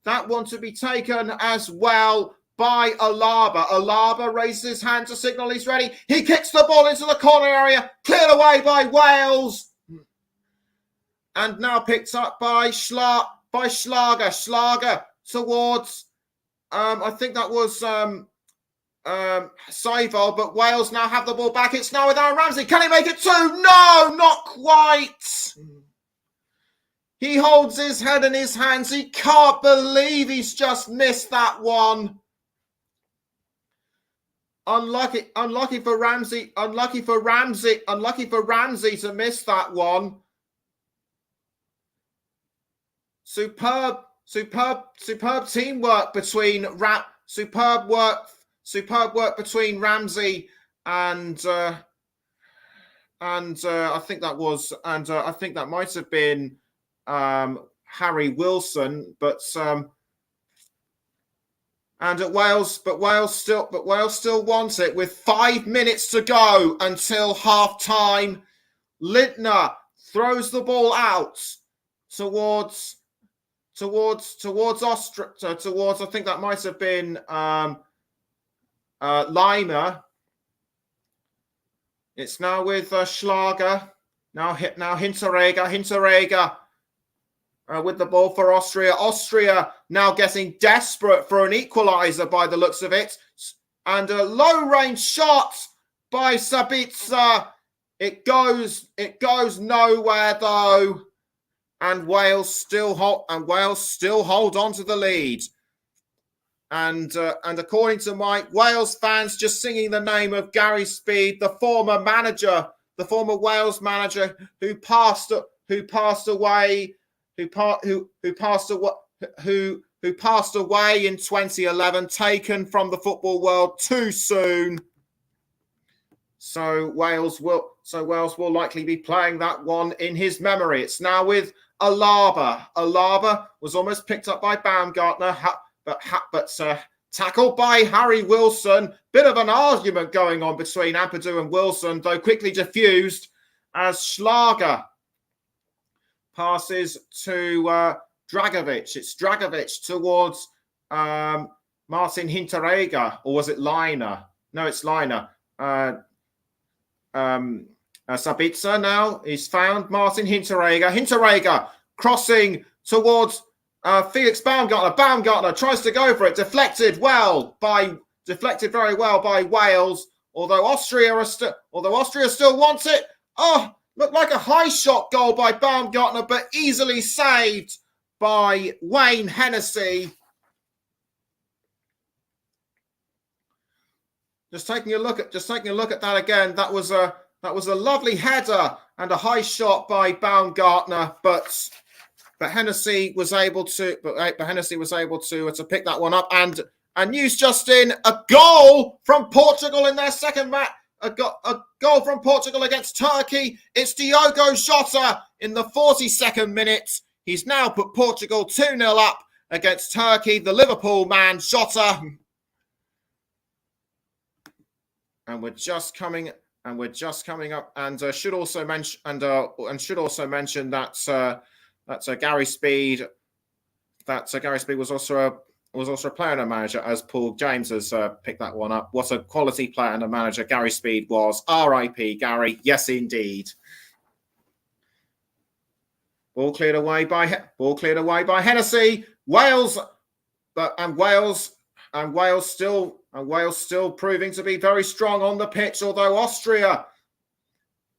That one to be taken as well by Alaba. Alaba raises his hand to signal he's ready. He kicks the ball into the corner area, cleared away by Wales, and now picked up by Schlager. Schlager towards, I think that was Seival, but Wales now have the ball back. It's now with Aaron Ramsey. Can he make it 2? No, not quite. He holds his head in his hands. He can't believe he's just missed that one. Unlucky for Ramsey to miss that one. Superb teamwork between Superb work between Ramsey and I think that might have been Harry Wilson, but Wales still wants it with 5 minutes to go until half time. Lindner throws the ball out towards Austria, towards I think that might have been Lima. It's now with Schlager. Now Hinteregger with the ball for Austria. Austria now getting desperate for an equaliser by the looks of it. And a low-range shot by Sabitzer. It goes nowhere though. And Wales still hold on to the lead. And according to Mike, Wales fans just singing the name of Gary Speed, the former Wales manager who passed away in 2011, taken from the football world too soon. So Wales will likely be playing that one in his memory. It's now with Alaba. Alaba was almost picked up by Baumgartner, but tackled by Harry Wilson. Bit of an argument going on between Ampadu and Wilson, though quickly diffused as Schlager passes to Dragovic. It's Dragovic towards Martin Hinteregger, or was it Liner? No, it's Liner. Sabitzer now is found. Martin Hinteregger. Hinteregger crossing towards Felix Baumgartner. Baumgartner tries to go for it. Deflected very well by Wales. Although Austria still wants it. Oh, looked like a high shot goal by Baumgartner, but easily saved by Wayne Hennessy. Just taking a look at that again. That was a lovely header and a high shot by Baumgartner, but Hennessy was able to pick that one up, and And news just in, a goal from Portugal in their second match. A goal from Portugal against Turkey. It's Diogo Jota in the 42nd minute. He's now put Portugal 2-0 up against Turkey. The Liverpool man, Jota. And we're just coming up. And should also mention that Gary Speed. Gary Speed was also a player and a manager, as Paul James has picked that one up. What a quality player and a manager Gary Speed was. R.I.P. Gary. Yes, indeed. Ball cleared away by Hennessy. Wales still proving to be very strong on the pitch. Although Austria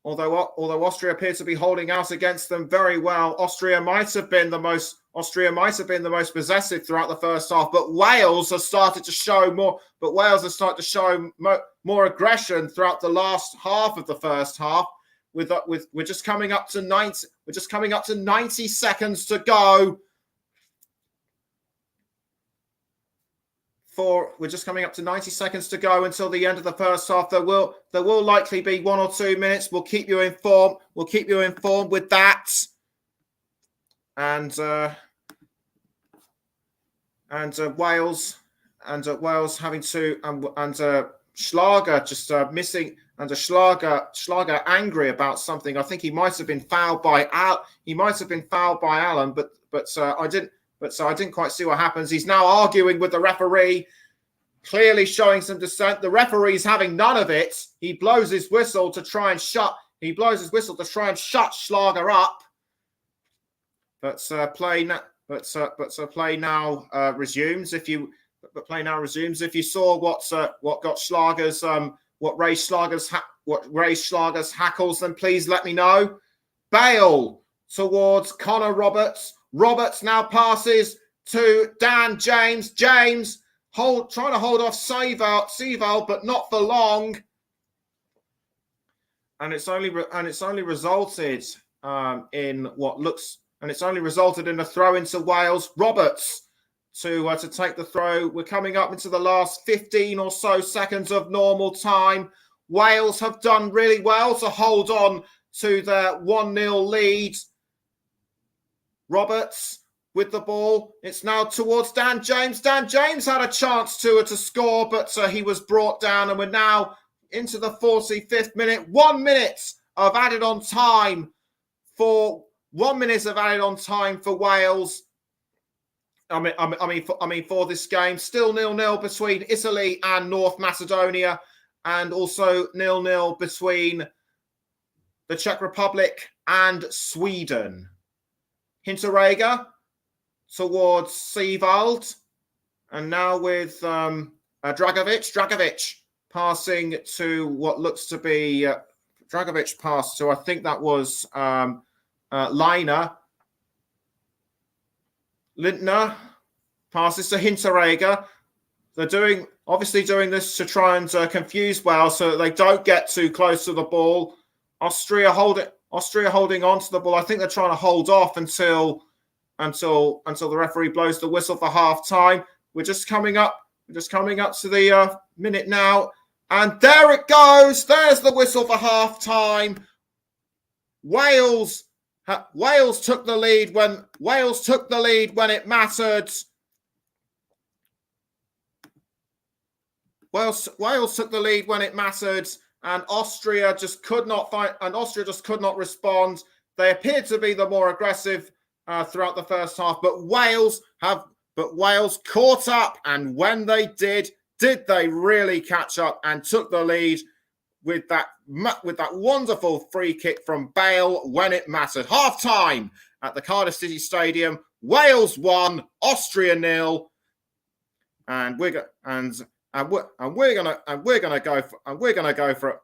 appear to be holding out against them very well. Austria might have been the most possessive throughout the first half, but Wales has started to show more aggression throughout the last half of the first half. We're just coming up to 90 seconds to go. We're just coming up to 90 seconds to go until the end of the first half. There will likely be 1 or 2 minutes. We'll keep you informed. With that. And Wales having to Schlager just missing, and Schlager angry about something. I think he might have been fouled by Allen, but I didn't quite see what happens. He's now arguing with the referee, clearly showing some dissent. The referee's having none of it. He blows his whistle to try and shut Schlager up. But play now resumes. If you saw what raised Schlager's hackles, then please let me know. Bale towards Connor Roberts. Roberts now passes to Dan James. James trying to hold off Seval, but not for long. And it's only resulted in a throw into Wales. Roberts to take the throw. We're coming up into the last 15 or so seconds of normal time. Wales have done really well to hold on to their 1-0 lead. Roberts with the ball. It's now towards Dan James. Dan James had a chance to score, but he was brought down, and we're now into the 45th minute. 1 minute of added on time for Wales. For this game. Still 0-0 between Italy and North Macedonia, and also 0-0 between the Czech Republic and Sweden. Hinteregger towards Seewald, and now with Dragovic passing to what looks to be Dragovic passed to, I think that was Liner. Lindner passes to Hinteregger. They're obviously doing this to try and confuse Wales so that they don't get too close to the ball. Austria holding on to the ball. I think they're trying to hold off until the referee blows the whistle for half time. We're just coming up to the minute now, and there it goes. There's the whistle for half time. Wales took the lead when it mattered. Wales took the lead when it mattered, and Austria just could not respond. They appeared to be the more aggressive throughout the first half, but Wales caught up, and when they did they really catch up and took the lead with that wonderful free kick from Bale when it mattered. Half time at the Cardiff City Stadium. Wales 1, Austria 0, and we're gonna go for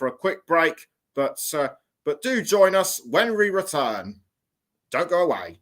a quick break. But do join us when we return. Don't go away.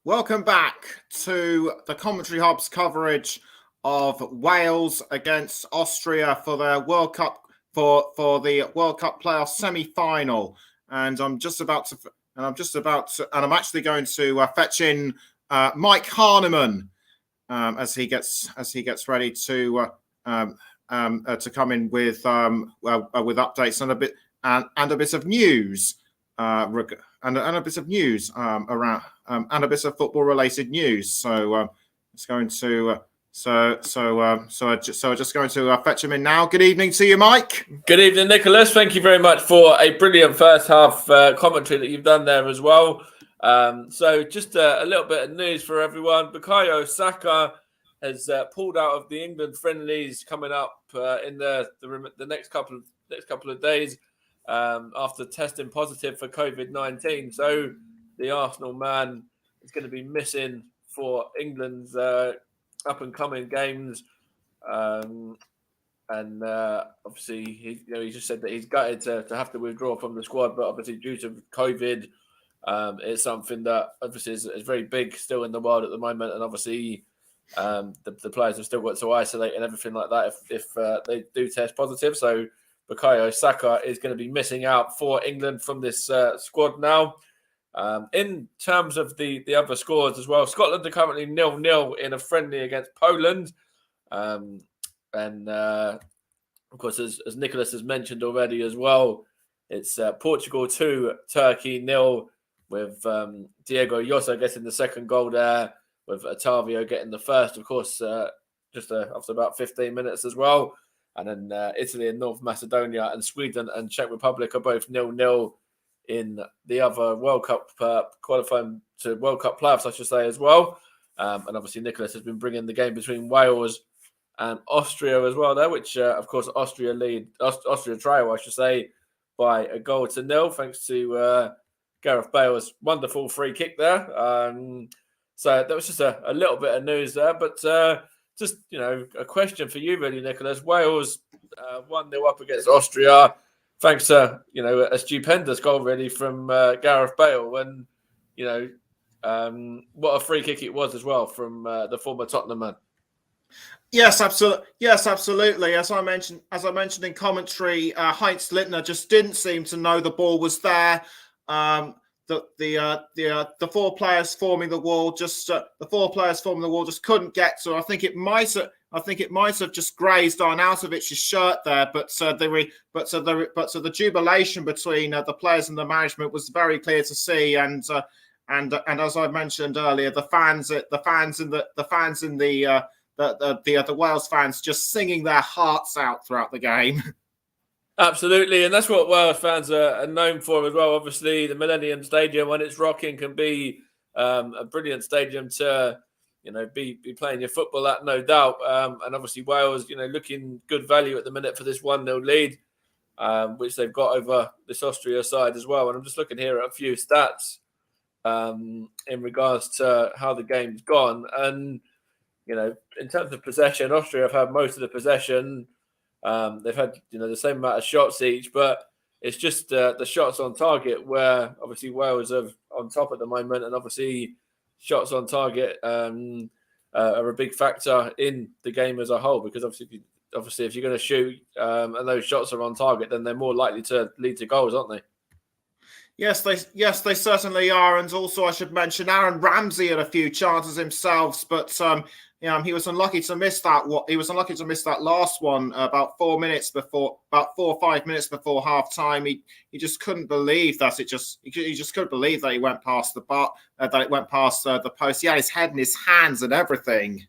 Welcome back to the Commentary Hub's coverage of Wales against Austria for their World Cup for the World Cup playoff semi-final. And I'm actually going to fetch in Mike Harneman as he gets ready to come in with updates and a bit of news. And a bit of news around and a bit of football related news. So it's going to so just going to fetch him in now. Good evening to you, Mike. Good evening, Nicholas. Thank you very much for a brilliant first half commentary that you've done there as well. So just a little bit of news for everyone. Bukayo Saka has pulled out of the England friendlies coming up in the next couple of days. After testing positive for COVID-19. So the Arsenal man is going to be missing for England's up-and-coming games. And obviously, he just said that he's gutted to have to withdraw from the squad, but obviously due to COVID, it's something that obviously is very big still in the world at the moment. And obviously, the players have still got to isolate and everything like that if they do test positive. So Bukayo Saka is going to be missing out for England from this squad now. In terms of the other scores as well, Scotland are currently 0-0 in a friendly against Poland. And of course, as Nicholas has mentioned already as well, it's Portugal 2, Turkey 0, with Diego Jota getting the second goal there, with Otavio getting the first, of course, just after about 15 minutes as well. And then Italy and North Macedonia and Sweden and Czech Republic are both 0-0 in the other World Cup qualifying to World Cup playoffs, I should say, as well. And obviously, Nicholas has been bringing the game between Wales and Austria as well there, which, of course, Austria trail, I should say, by a 1-0, thanks to Gareth Bale's wonderful free kick there. So that was just a little bit of news there, but just, a question for you, really, Nicholas. Wales 1-0 up against Austria, thanks to, a stupendous goal, really, from Gareth Bale. And, what a free kick it was as well from the former Tottenham man. Yes, absolutely. Yes, absolutely. As I mentioned in commentary, Heinz Littner just didn't seem to know the ball was there. The four players forming the wall just couldn't get to. I think it might have just grazed Arnautovic's shirt there, but the jubilation between the players and the management was very clear to see. And as I mentioned earlier, the Wales fans just singing their hearts out throughout the game. Absolutely, and that's what Wales fans are known for as well. Obviously, the Millennium Stadium, when it's rocking, can be a brilliant stadium to, be playing your football at, no doubt. And obviously, Wales, looking good value at the minute for this 1-0 lead, which they've got over this Austria side as well. And I'm just looking here at a few stats in regards to how the game's gone. And, in terms of possession, Austria have had most of the possession. They've had, the same amount of shots each, but it's just the shots on target where obviously Wales are on top at the moment, and obviously shots on target are a big factor in the game as a whole, because obviously if you're going to shoot and those shots are on target, then they're more likely to lead to goals, aren't they? Yes, they certainly are. And also, I should mention Aaron Ramsey had a few chances himself, but he was unlucky to miss that. He was unlucky to miss that last one about 4 or 5 minutes before half time. He just couldn't believe that he just couldn't believe that he went past the bar, that it went past the post. He had his head in his hands and everything.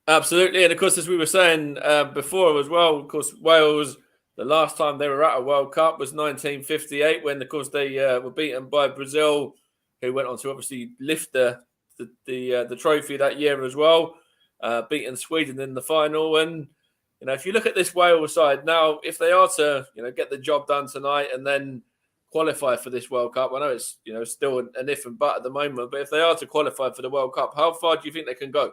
Absolutely, and of course, as we were saying before as well, of course, Wales, the last time they were at a World Cup was 1958, when, of course, they were beaten by Brazil, who went on to obviously lift the trophy that year as well, beating Sweden in the final. And, if you look at this Wales side now, if they are to, get the job done tonight and then qualify for this World Cup, I know it's, still an if and but at the moment, but if they are to qualify for the World Cup, how far do you think they can go?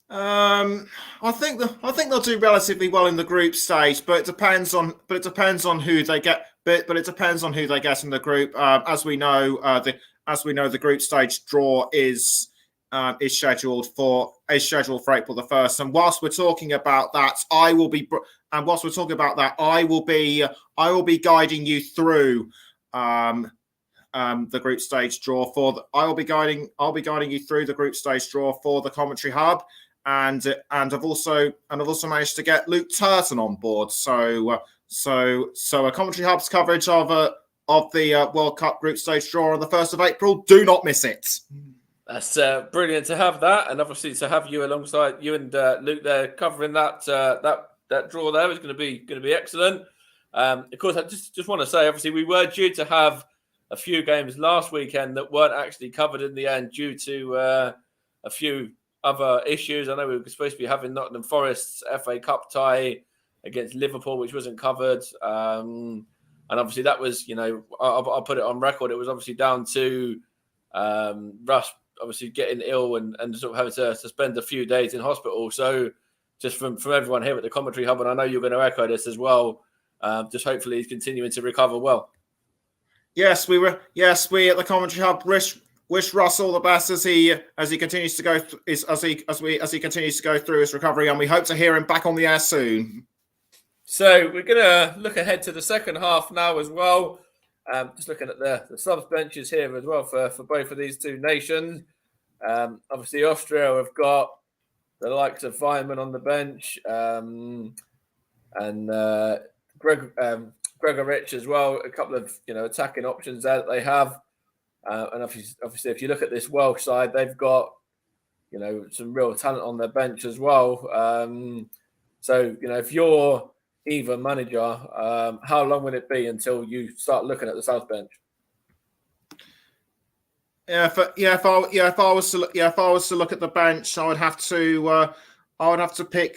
I think they'll do relatively well in the group stage, but it depends on who they get. But it depends on who they get in the group. As we know, as we know, the group stage draw is scheduled for April the 1st. And whilst we're talking about that, I will be guiding you through the group stage draw I'll be guiding you through the group stage draw for the Commentary Hub, and I've also managed to get Luke Turton on board. So a Commentary Hub's coverage of the World Cup group stage draw on the 1st of April. Do not miss it. That's brilliant to have that, and obviously to have you alongside you and Luke there covering that draw there is going to be excellent. Of course, I just want to say, obviously, we were due to have a few games last weekend that weren't actually covered in the end due to a few other issues. I know we were supposed to be having Nottingham Forest's FA Cup tie against Liverpool, which wasn't covered. And obviously that was, I'll put it on record. It was obviously down to Russ obviously getting ill and sort of having to spend a few days in hospital. So just from everyone here at the Commentary Hub, and I know you're going to echo this as well, just hopefully he's continuing to recover well. Yes, we at the Commentary Hub wish Russ all the best as he continues to go through his recovery, and we hope to hear him back on the air soon. So we're going to look ahead to the second half now as well. Just looking at the subs benches here as well for both of these two nations. Obviously, Austria have got the likes of Feynman on the bench and Gregorich as well. A couple of attacking options there that they have. And obviously, if you look at this Welsh side, they've got some real talent on their bench as well. So if you're either manager, how long would it be until you start looking at the South bench? If I was to look at the bench, I would have to pick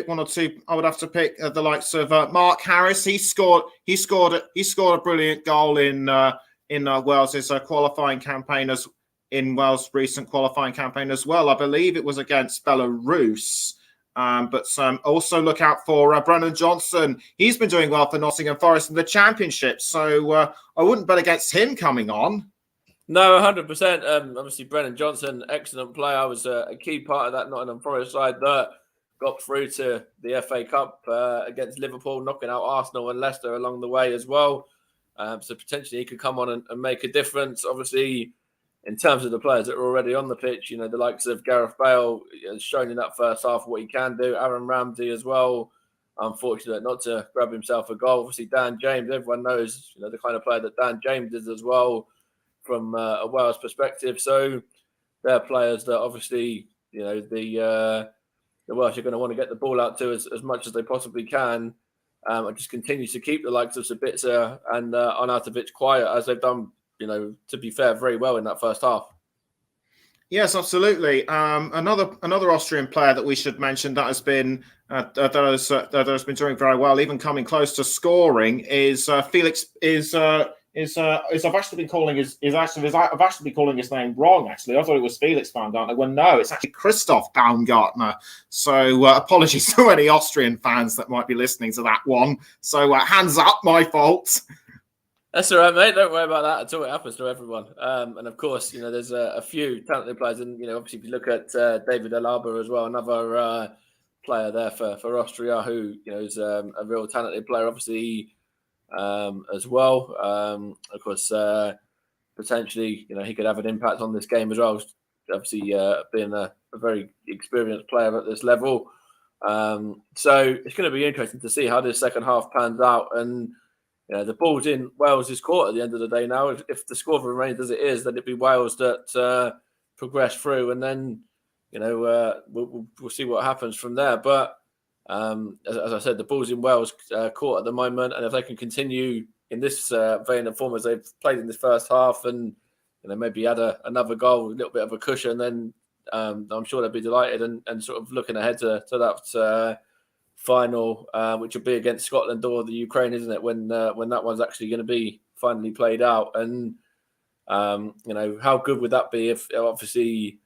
one or two. I would have to pick the likes of Mark Harris. He scored a brilliant goal in Wales' qualifying campaign in Wales' recent qualifying campaign as well. I believe it was against Belarus. But also look out for Brennan Johnson. He's been doing well for Nottingham Forest in the Championship, so I wouldn't bet against him coming on. No, 100%. Obviously, Brennan Johnson, excellent player, was a key part of that Nottingham Forest side that got through to the FA Cup against Liverpool, knocking out Arsenal and Leicester along the way as well. So potentially he could come on and make a difference. Obviously, in terms of the players that are already on the pitch, the likes of Gareth Bale has shown in that first half what he can do. Aaron Ramsey as well, unfortunate not to grab himself a goal. Obviously, Dan James, everyone knows the kind of player that Dan James is as well from a Wales perspective. So they're players that obviously the Welsh are going to want to get the ball out to as much as they possibly can, and just continue to keep the likes of Sabitzer and Arnautovic quiet as they've done. To be fair, very well in that first half. Yes, absolutely. Another Austrian player that we should mention that has been doing very well, even coming close to scoring, is Felix. I've actually been calling his name wrong. Actually, I thought it was Felix Baumgartner. Well, no, it's actually Christoph Baumgartner. So apologies to any Austrian fans that might be listening to that one. So hands up, my fault. That's all right, mate. Don't worry about that at all. It happens to everyone. And of course, there's a few talented players. And, obviously, if you look at David Alaba as well, another player there for Austria who, is a real talented player, obviously, as well. Of course, potentially, he could have an impact on this game as well. Obviously, being a very experienced player at this level. So it's going to be interesting to see how this second half pans out. And, the ball's in Wales' court at the end of the day now. If the score remains as it is, then it'd be Wales that progress through, and then we'll see what happens from there. But as I said, the ball's in Wales' court at the moment, and if they can continue in this vein of form as they've played in this first half, and maybe add another goal, a little bit of a cushion, then I'm sure they'll be delighted and sort of looking ahead to that. Final, which will be against Scotland or the Ukraine, isn't it? When that one's actually going to be finally played out, and how good would that be if obviously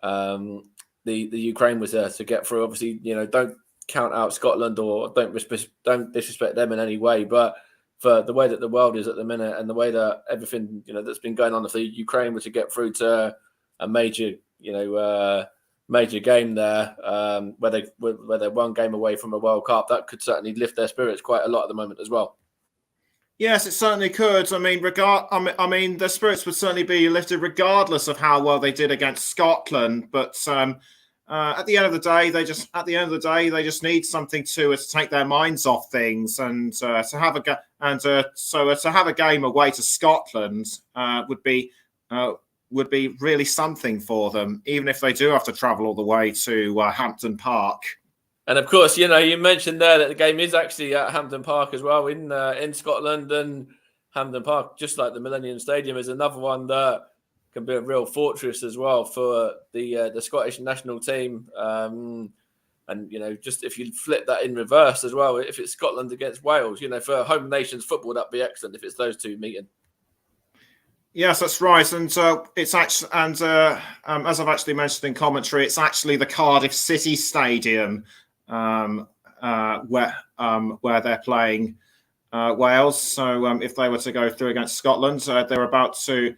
the Ukraine was there to get through? Obviously, don't count out Scotland or don't disrespect them in any way, but for the way that the world is at the minute and the way that everything, that's been going on. If the Ukraine were to get through to a major, major game there, where they're one game away from a World Cup, that could certainly lift their spirits quite a lot at the moment as well. Yes, it certainly could. I mean, the spirits would certainly be lifted regardless of how well they did against Scotland. But at the end of the day, they just need something to take their minds off things, and to have a game away to Scotland would be really something for them, even if they do have to travel all the way to Hampton Park. And of course, you mentioned there that the game is actually at Hampton Park as well in Scotland, and Hampton Park, just like the Millennium Stadium, is another one that can be a real fortress as well for the Scottish national team. And just if you flip that in reverse as well, if it's Scotland against Wales, for home nations football, that'd be excellent if it's those two meeting. Yes, that's right, and it's actually, as I've actually mentioned in commentary, it's actually the Cardiff City Stadium where they're playing Wales. So if they were to go through against Scotland, they're about to.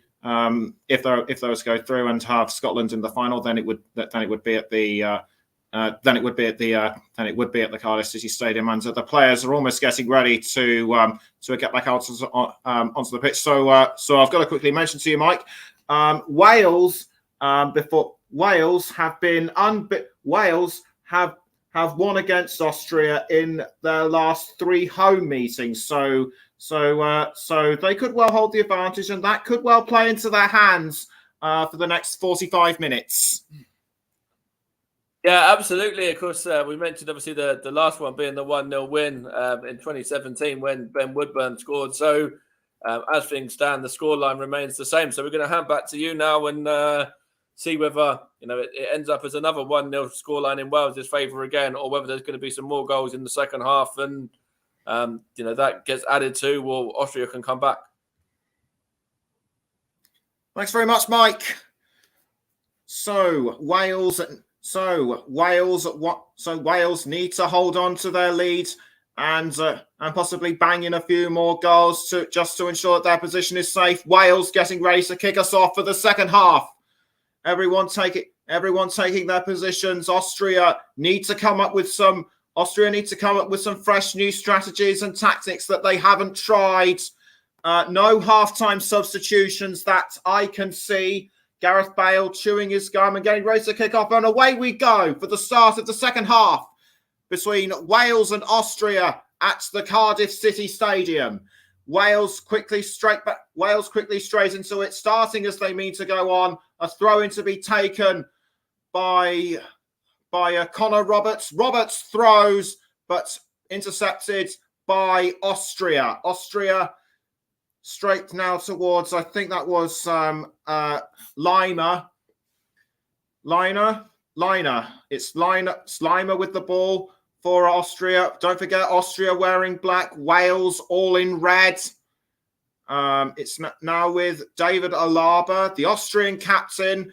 If they were to go through and have Scotland in the final, then it would be at the Cardiff City Stadium, and the players are almost getting ready to get back onto the pitch. So I've got to quickly mention to you, Mike, Wales have won against Austria in their last 3 home meetings. So they could well hold the advantage, and that could well play into their hands for the next 45 minutes. Yeah, absolutely. Of course, we mentioned obviously the last one being the 1-0 win in 2017 when Ben Woodburn scored. So as things stand, the scoreline remains the same. So we're going to hand back to you now and see whether it ends up as another 1-0 scoreline in Wales' favour again, or whether there's going to be some more goals in the second half and that gets added to, or Austria can come back. Thanks very much, Mike. So Wales need to hold on to their lead and possibly bang in a few more goals to ensure that their position is safe. Wales getting ready to kick us off for the second half. Everyone taking their positions. Austria need to come up with some fresh new strategies and tactics that they haven't tried. No halftime substitutions that I can see. Gareth Bale chewing his gum and getting ready to kick off, and away we go for the start of the second half between Wales and Austria at the Cardiff City Stadium. Wales quickly straight into it, starting as they mean to go on. A throw-in to be taken by Connor Roberts. Roberts throws, but intercepted by Austria. Austria straight now towards, I think that was Lima. It's Lima with the ball for Austria. Don't forget, Austria wearing black, Wales all in red. It's now with David Alaba, the Austrian captain.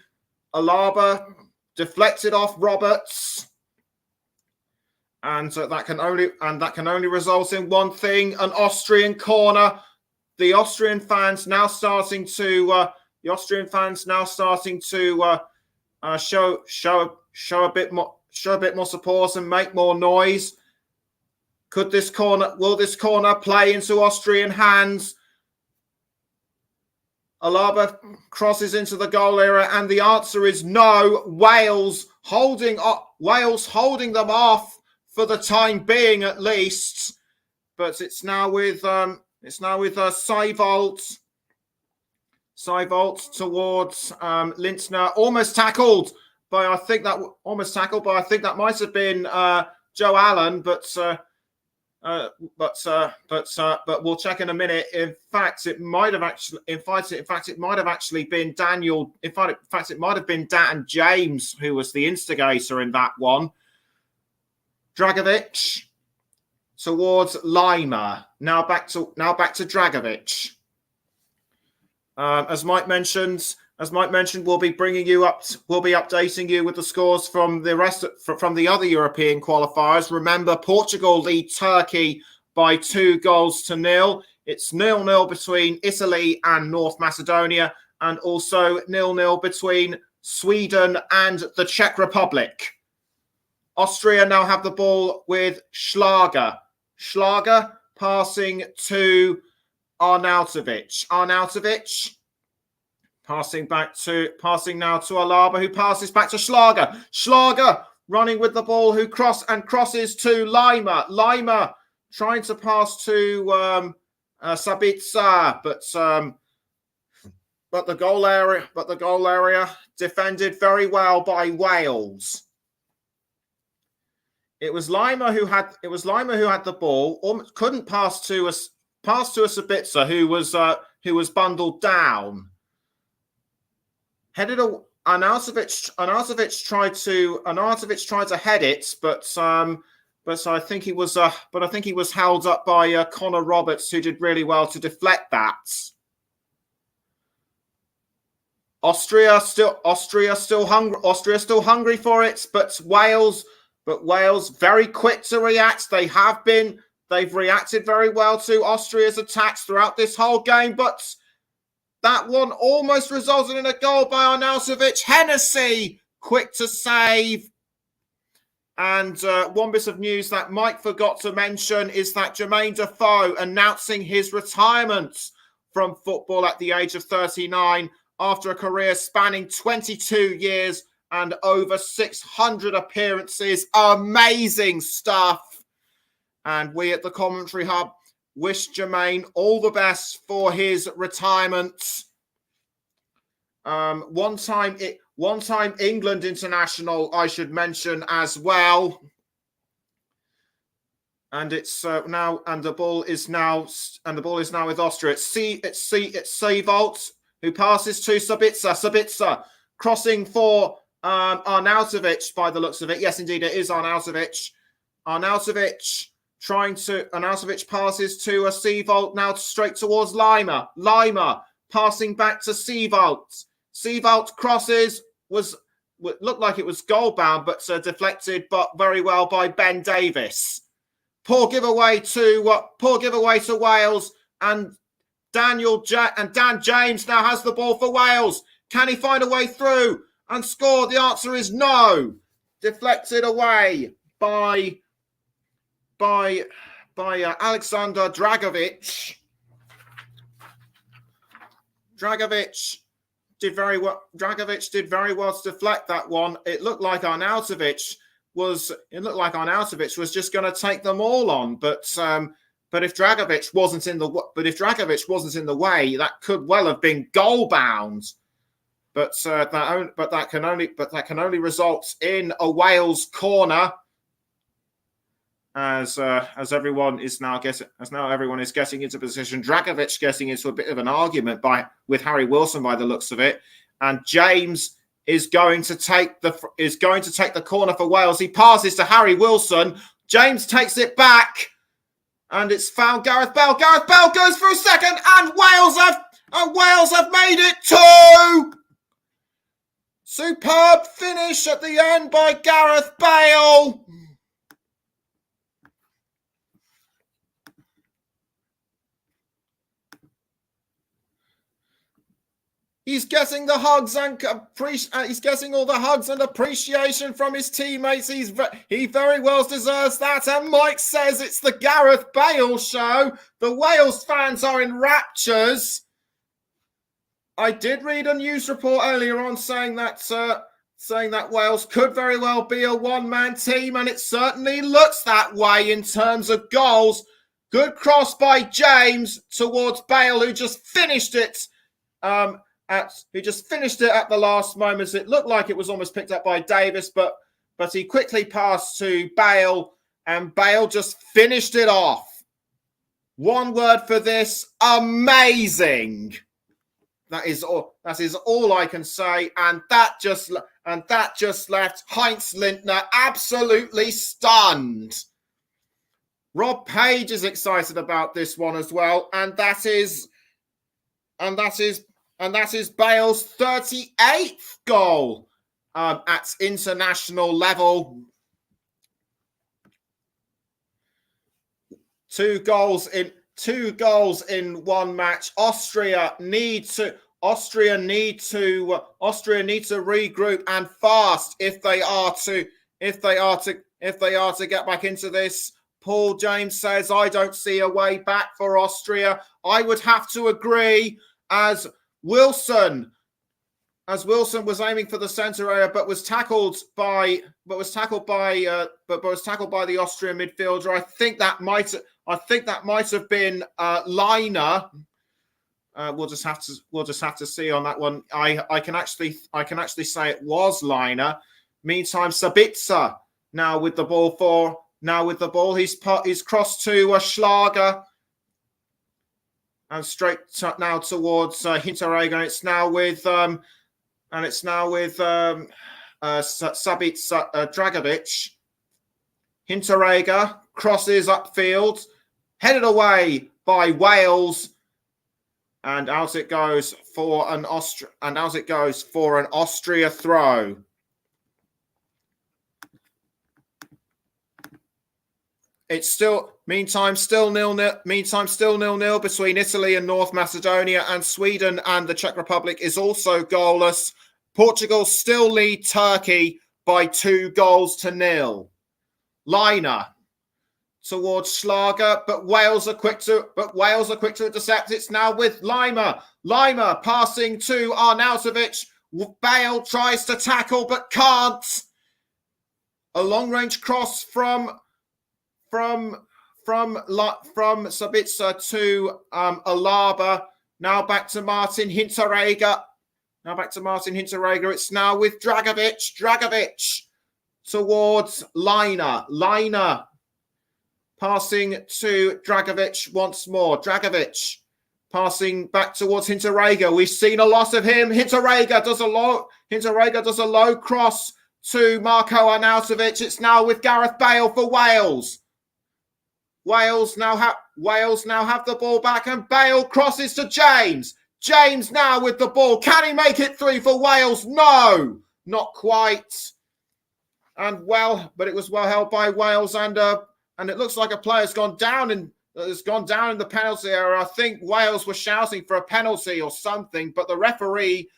Alaba deflected off Roberts, and that can only result in one thing: an Austrian corner. The Austrian fans now starting to show a bit more support and make more noise. Will this corner play into Austrian hands? Alaba crosses into the goal area, and the answer is no. Wales holding them off for the time being, at least. But it's now with Seibold towards Lintner, almost tackled by I think that might have been Joe Allen, but we'll check in a minute. In fact, it might have actually been Daniel. In fact, it might have been Dan James who was the instigator in that one. Dragovic towards Lima. Now back to Dragovic. As Mike mentioned, we'll be updating you with the scores from the other European qualifiers. Remember, Portugal lead Turkey by 2-0. It's 0-0 between Italy and North Macedonia, and also 0-0 between Sweden and the Czech Republic. Austria now have the ball with Schlager. Schlager passing to Arnautovic. Arnautovic passing now to Alaba, who passes back to Schlager. Schlager running with the ball, who crosses to Lima. Lima trying to pass to Sabitzer, but the goal area defended very well by Wales. It was Lima who had the ball. Couldn't pass to a Sabitzer, who was bundled down. Arnautovic tried to head it, but I think he was held up by Connor Roberts, who did really well to deflect that. Austria still hungry for it, but Wales very quick to react. They've reacted very well to Austria's attacks throughout this whole game, but that one almost resulted in a goal by Arnautovic. Hennessy quick to save. And one bit of news that Mike forgot to mention is that Jermaine Defoe announcing his retirement from football at the age of 39 after a career spanning 22 years and over 600 appearances. Amazing stuff. And we at the Commentary Hub wish Jermaine all the best for his retirement. One-time England international, I should mention as well. And it's now, and the ball is now with Austria. It's Seevolt who passes to Sabitzer. Sabitzer crossing for Arnautovic by the looks of it. Yes, indeed, it is Arnautovic. Arnautovic passes to a Seevolt, now straight towards Lima. Lima passing back to Seevolt. Seevolt crosses, looked like it was goal bound, but deflected, but very well by Ben Davis. Poor giveaway to Wales, and Dan James now has the ball for Wales. Can he find a way through and score? The answer is no. Deflected away by Alexander Dragovic. Dragovic did very well to deflect that one. It looked like Arnautovic was just going to take them all on, but if Dragovic wasn't in the way, that could well have been goal bound. But that can only result in a Wales corner. As everyone is getting into position, Dragovic getting into a bit of an argument with Harry Wilson by the looks of it, and James is going to take the corner for Wales. He passes to Harry Wilson. James takes it back, and it's found Gareth Bale. Gareth Bale goes for a second, and Wales have made it 2. Superb finish at the end by Gareth Bale. He's getting the hugs and he's getting all the hugs and appreciation from his teammates. He very well deserves that. And Mike says it's the Gareth Bale show. The Wales fans are in raptures. I did read a news report earlier on saying that Wales could very well be a one-man team, and it certainly looks that way in terms of goals. Good cross by James towards Bale, who just finished it. At the last moment. It looked like it was almost picked up by Davis, but he quickly passed to Bale, and Bale just finished it off. One word for this: amazing. That is all I can say, and that just left Heinz Lindner absolutely stunned. Rob Page is excited about this one as well, and that is Bale's 38th goal at international level. 2 goals in 2 goals in one match. Austria need to regroup and fast if they are to get back into this. Paul James says, I don't see a way back for Austria. I would have to agree, as Wilson was aiming for the centre area, but was tackled by the Austrian midfielder. I think that might have been Leiner. We'll just have to see on that one. I can actually say it was Leiner. Meantime, Sabitzer now with the ball. He's crossed to Schlager and straight now towards Hinteregger. It's now with Sabitzer Dragovic. Hinteregger crosses upfield, headed away by Wales, and out it goes for an Austria throw. It's still 0-0 between Italy and North Macedonia, and Sweden and the Czech Republic is also goalless. Portugal still lead Turkey by 2-0. Leiner towards Schlager, but Wales are quick to intercept. It's now with Lima passing to Arnautovic. Bale tries to tackle but can't. A long range cross from Sabitzer to Alaba. Now back to Martin Hinteregger. It's now with Dragovic towards Leiner. Passing to Dragovic once more. Dragovic passing back towards Hinteregger. We've seen a lot of him. Hinteregger does a low cross to Marko Arnautovic. It's now with Gareth Bale for Wales. Wales now have the ball back, and Bale crosses to James. James now with the ball. Can he make it 3 for Wales? No, not quite. But it was well held by Wales, and it looks like a player's gone down in the penalty area. I think Wales were shouting for a penalty or something, but the referee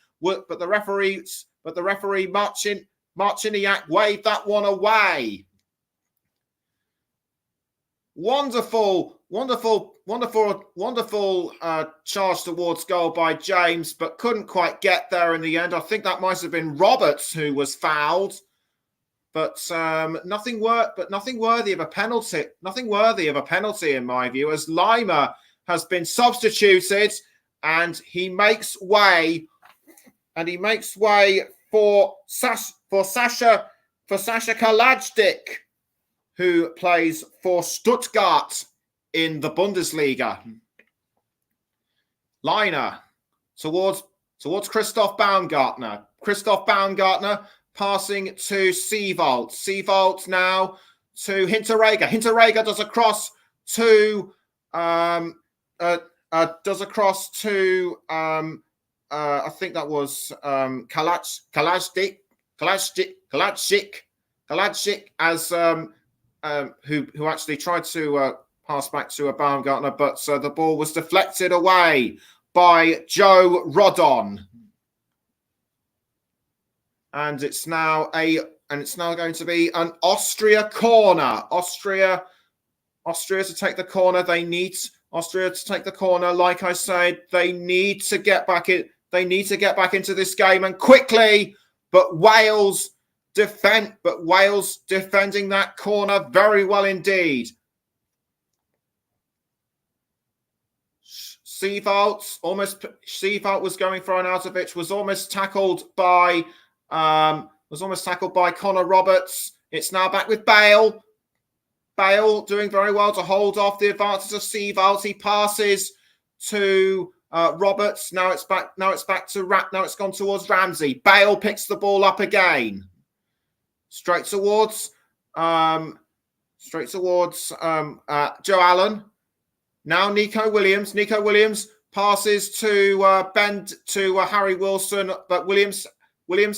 Marciniak waved that one away. Wonderful charge towards goal by James, but couldn't quite get there in the end. I think that might have been Roberts who was fouled, but nothing worthy of a penalty. Nothing worthy of a penalty in my view, as Lima has been substituted, and he makes way for Sasha Kalajdzic, who plays for Stuttgart in the Bundesliga. Leiner towards Christoph Baumgartner. Christoph Baumgartner passing to Seevold. Seevold now to Hinteregger. Hinteregger does a cross to I think that was Kalajdzic as who actually tried to pass back to a Baumgartner, but the ball was deflected away by Joe Rodon, and it's now going to be an Austria corner. Austria to take the corner. They need Austria to take the corner. Like I said, they need to get back in. They need to get back into this game and quickly. But Wales defending that corner very well indeed. Seevold was going for Arnautovic, was almost tackled by Connor Roberts. It's now back with Bale. Bale doing very well to hold off the advances of Seevold. He passes to Roberts. Now it's gone towards Ramsey. Bale picks the ball up again. Straight towards Joe Allen. Now Nico Williams. Nico Williams passes to Harry Wilson, but Williams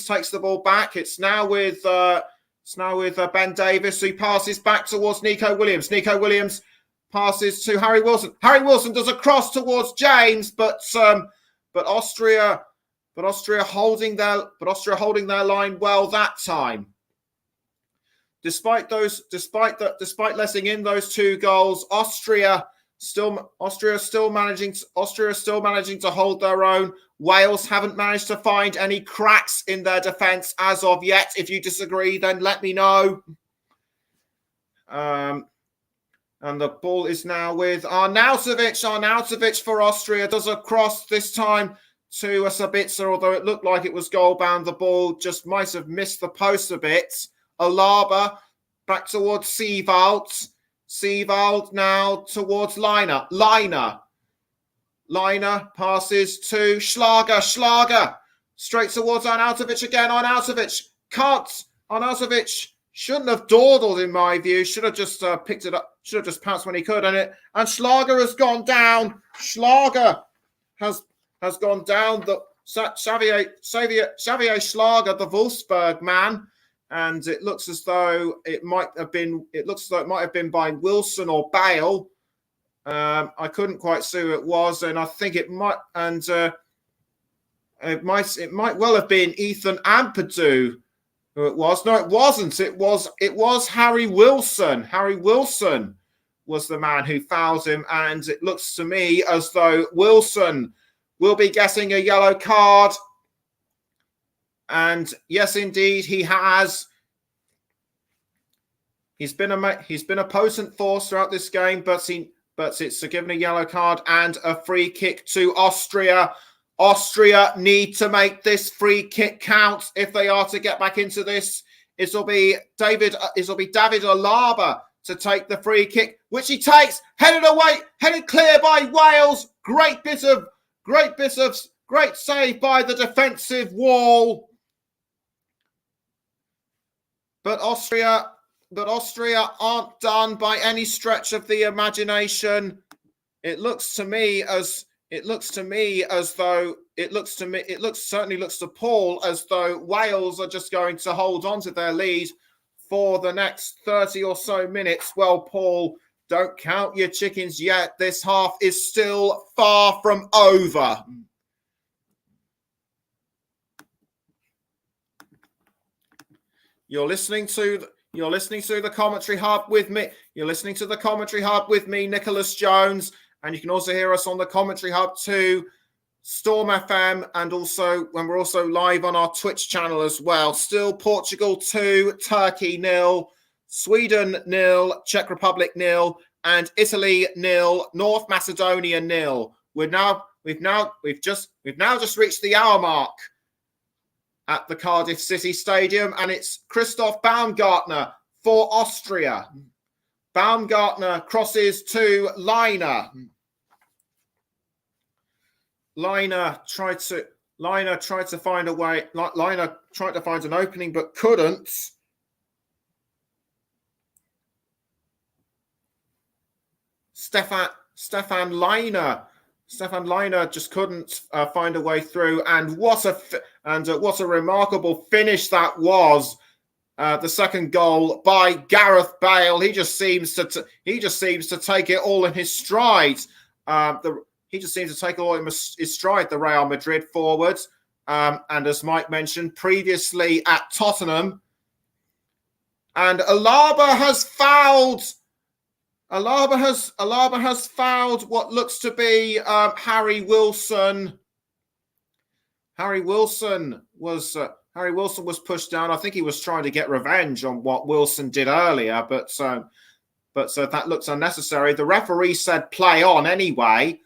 takes the ball back. It's now with Ben Davies, who passes back towards Nico Williams. Nico Williams passes to Harry Wilson. Harry Wilson does a cross towards James, but Austria holding their line well that time. Despite letting in those 2 goals, Austria still managing to hold their own. Wales haven't managed to find any cracks in their defence as of yet. If you disagree, then let me know. And the ball is now with Arnautovic. Arnautovic for Austria does a cross this time to Sabitzer, although it looked like it was goal bound. The ball just might have missed the post a bit. Alaba back towards Seewald. Seewald now towards Leiner. Leiner passes to Schlager. Schlager straight towards Arnautovic again. Arnautovic can't. Arnautovic shouldn't have dawdled, in my view. Should have just picked it up. Should have just pounced when he could. And Schlager has gone down. Schlager has gone down. The Xavier Schlager, the Wolfsburg man. And it looks as though it might have been by Wilson or Bale. I couldn't quite see who it was, and I think it might well have been Ethan Ampadu who it was. No, it wasn't. It was Harry Wilson. Harry Wilson was the man who fouled him, and it looks to me as though Wilson will be getting a yellow card. And yes, indeed, he has. He's been a potent force throughout this game, but it's given a yellow card and a free kick to Austria. Austria need to make this free kick count if they are to get back into this. It'll be David Alaba to take the free kick, which he takes, headed clear by Wales. Great save by the defensive wall. But Austria aren't done by any stretch of the imagination. It certainly looks to Paul as though Wales are just going to hold on to their lead for the next 30 or so minutes. Well, Paul, don't count your chickens yet. This half is still far from over. You're listening to the commentary hub with me. You're listening to the commentary hub with me, Nicholas Jones, and you can also hear us on the commentary hub too, Storm FM, and also when we're also live on our Twitch channel as well. Still Portugal 2, Turkey 0, Sweden 0, Czech Republic 0, and Italy 0, North Macedonia 0. We've now just reached the hour mark at the Cardiff City Stadium, and it's Christoph Baumgartner for Austria. Baumgartner crosses to Leiner. Leiner tried to find a way. Leiner tried to find an opening but couldn't. Stefan Leiner. Stefan Leiner just couldn't find a way through, and what a remarkable finish that was! The second goal by Gareth Bale. He just seems to take it all in his stride. He just seems to take it all in his stride. The Real Madrid forward, and as Mike mentioned previously at Tottenham, and Alaba has fouled. Alaba has fouled what looks to be Harry Wilson. Harry Wilson was pushed down. I think he was trying to get revenge on what Wilson did earlier, but that looks unnecessary. The referee said play on anyway.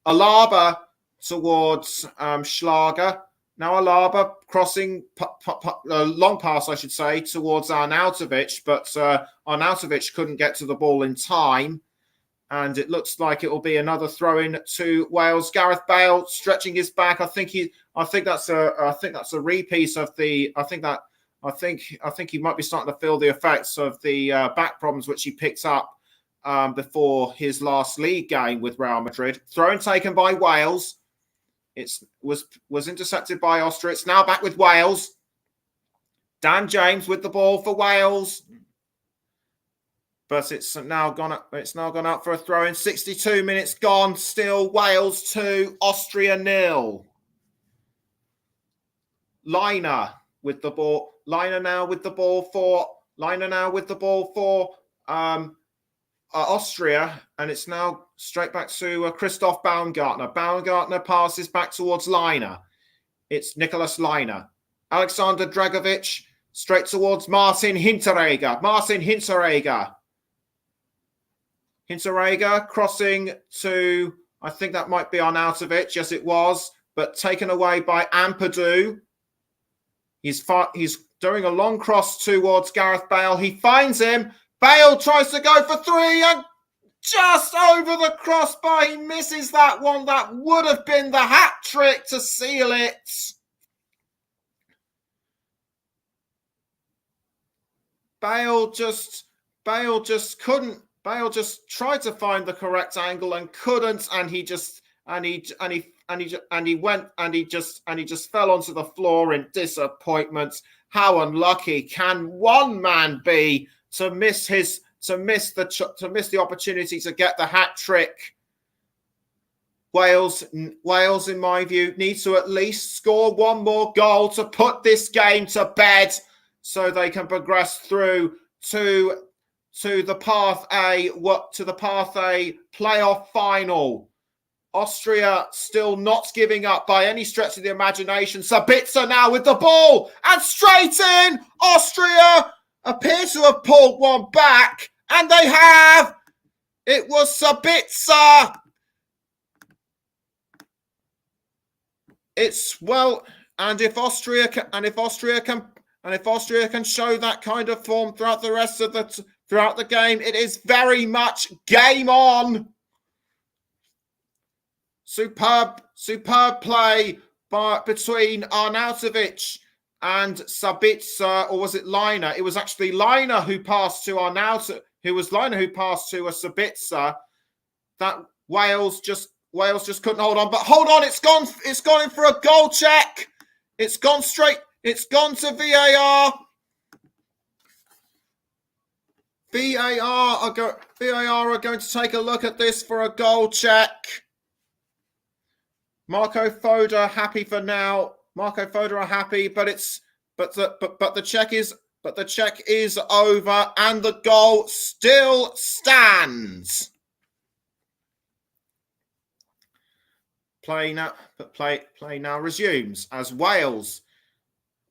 Alaba towards Schlager. Now Alaba crossing a long pass, I should say, towards Arnautovic, but Arnautovic couldn't get to the ball in time, and it looks like it will be another throw-in to Wales. Gareth Bale stretching his back. I think that's a repiece of the. I think he might be starting to feel the effects of the back problems which he picked up before his last league game with Real Madrid. Throw-in taken by Wales. It was intercepted by Austria. It's now back with Wales. Dan James with the ball for Wales. but it's now gone up. It's now gone up for a throw in. 62 minutes gone. Still Wales 2, Austria 0. Liner with the ball. Liner now with the ball for Austria, and it's now straight back to Christoph Baumgartner. Baumgartner passes back towards Liner. It's Nicholas Liner. Alexander Dragovic straight towards Martin Hinteregger. Hinteregger crossing to, I think that might be Arnautovic. Yes, it was, but taken away by Ampadu. He's doing a long cross towards Gareth Bale. He finds him. Bale tries to go for 3 and just over the crossbar. He misses that one. That would have been the hat trick to seal it. Bale just couldn't. Bale just tried to find the correct angle and couldn't, and he just fell onto the floor in disappointment. How unlucky can one man be to miss the opportunity to get the hat trick? Wales, in my view, needs to at least score one more goal to put this game to bed, so they can progress through to the Path A playoff final. Austria still not giving up by any stretch of the imagination. Sabitzer now with the ball and straight in. Austria appear to have pulled one back, and they have. It was Sabitzer. It's well, and if Austria can show that kind of form throughout the game, it is very much game on. Superb play between Arnautovic and Sabitzer, or was it Liner? It was actually Liner who passed to Sabitzer. That Wales just couldn't hold on. But hold on, it's gone in for a goal check. It's gone to VAR. VAR are going to take a look at this for a goal check. Marco Foda happy for now. Marco Foda are happy, but the check is over, and the goal still stands. Play now resumes as Wales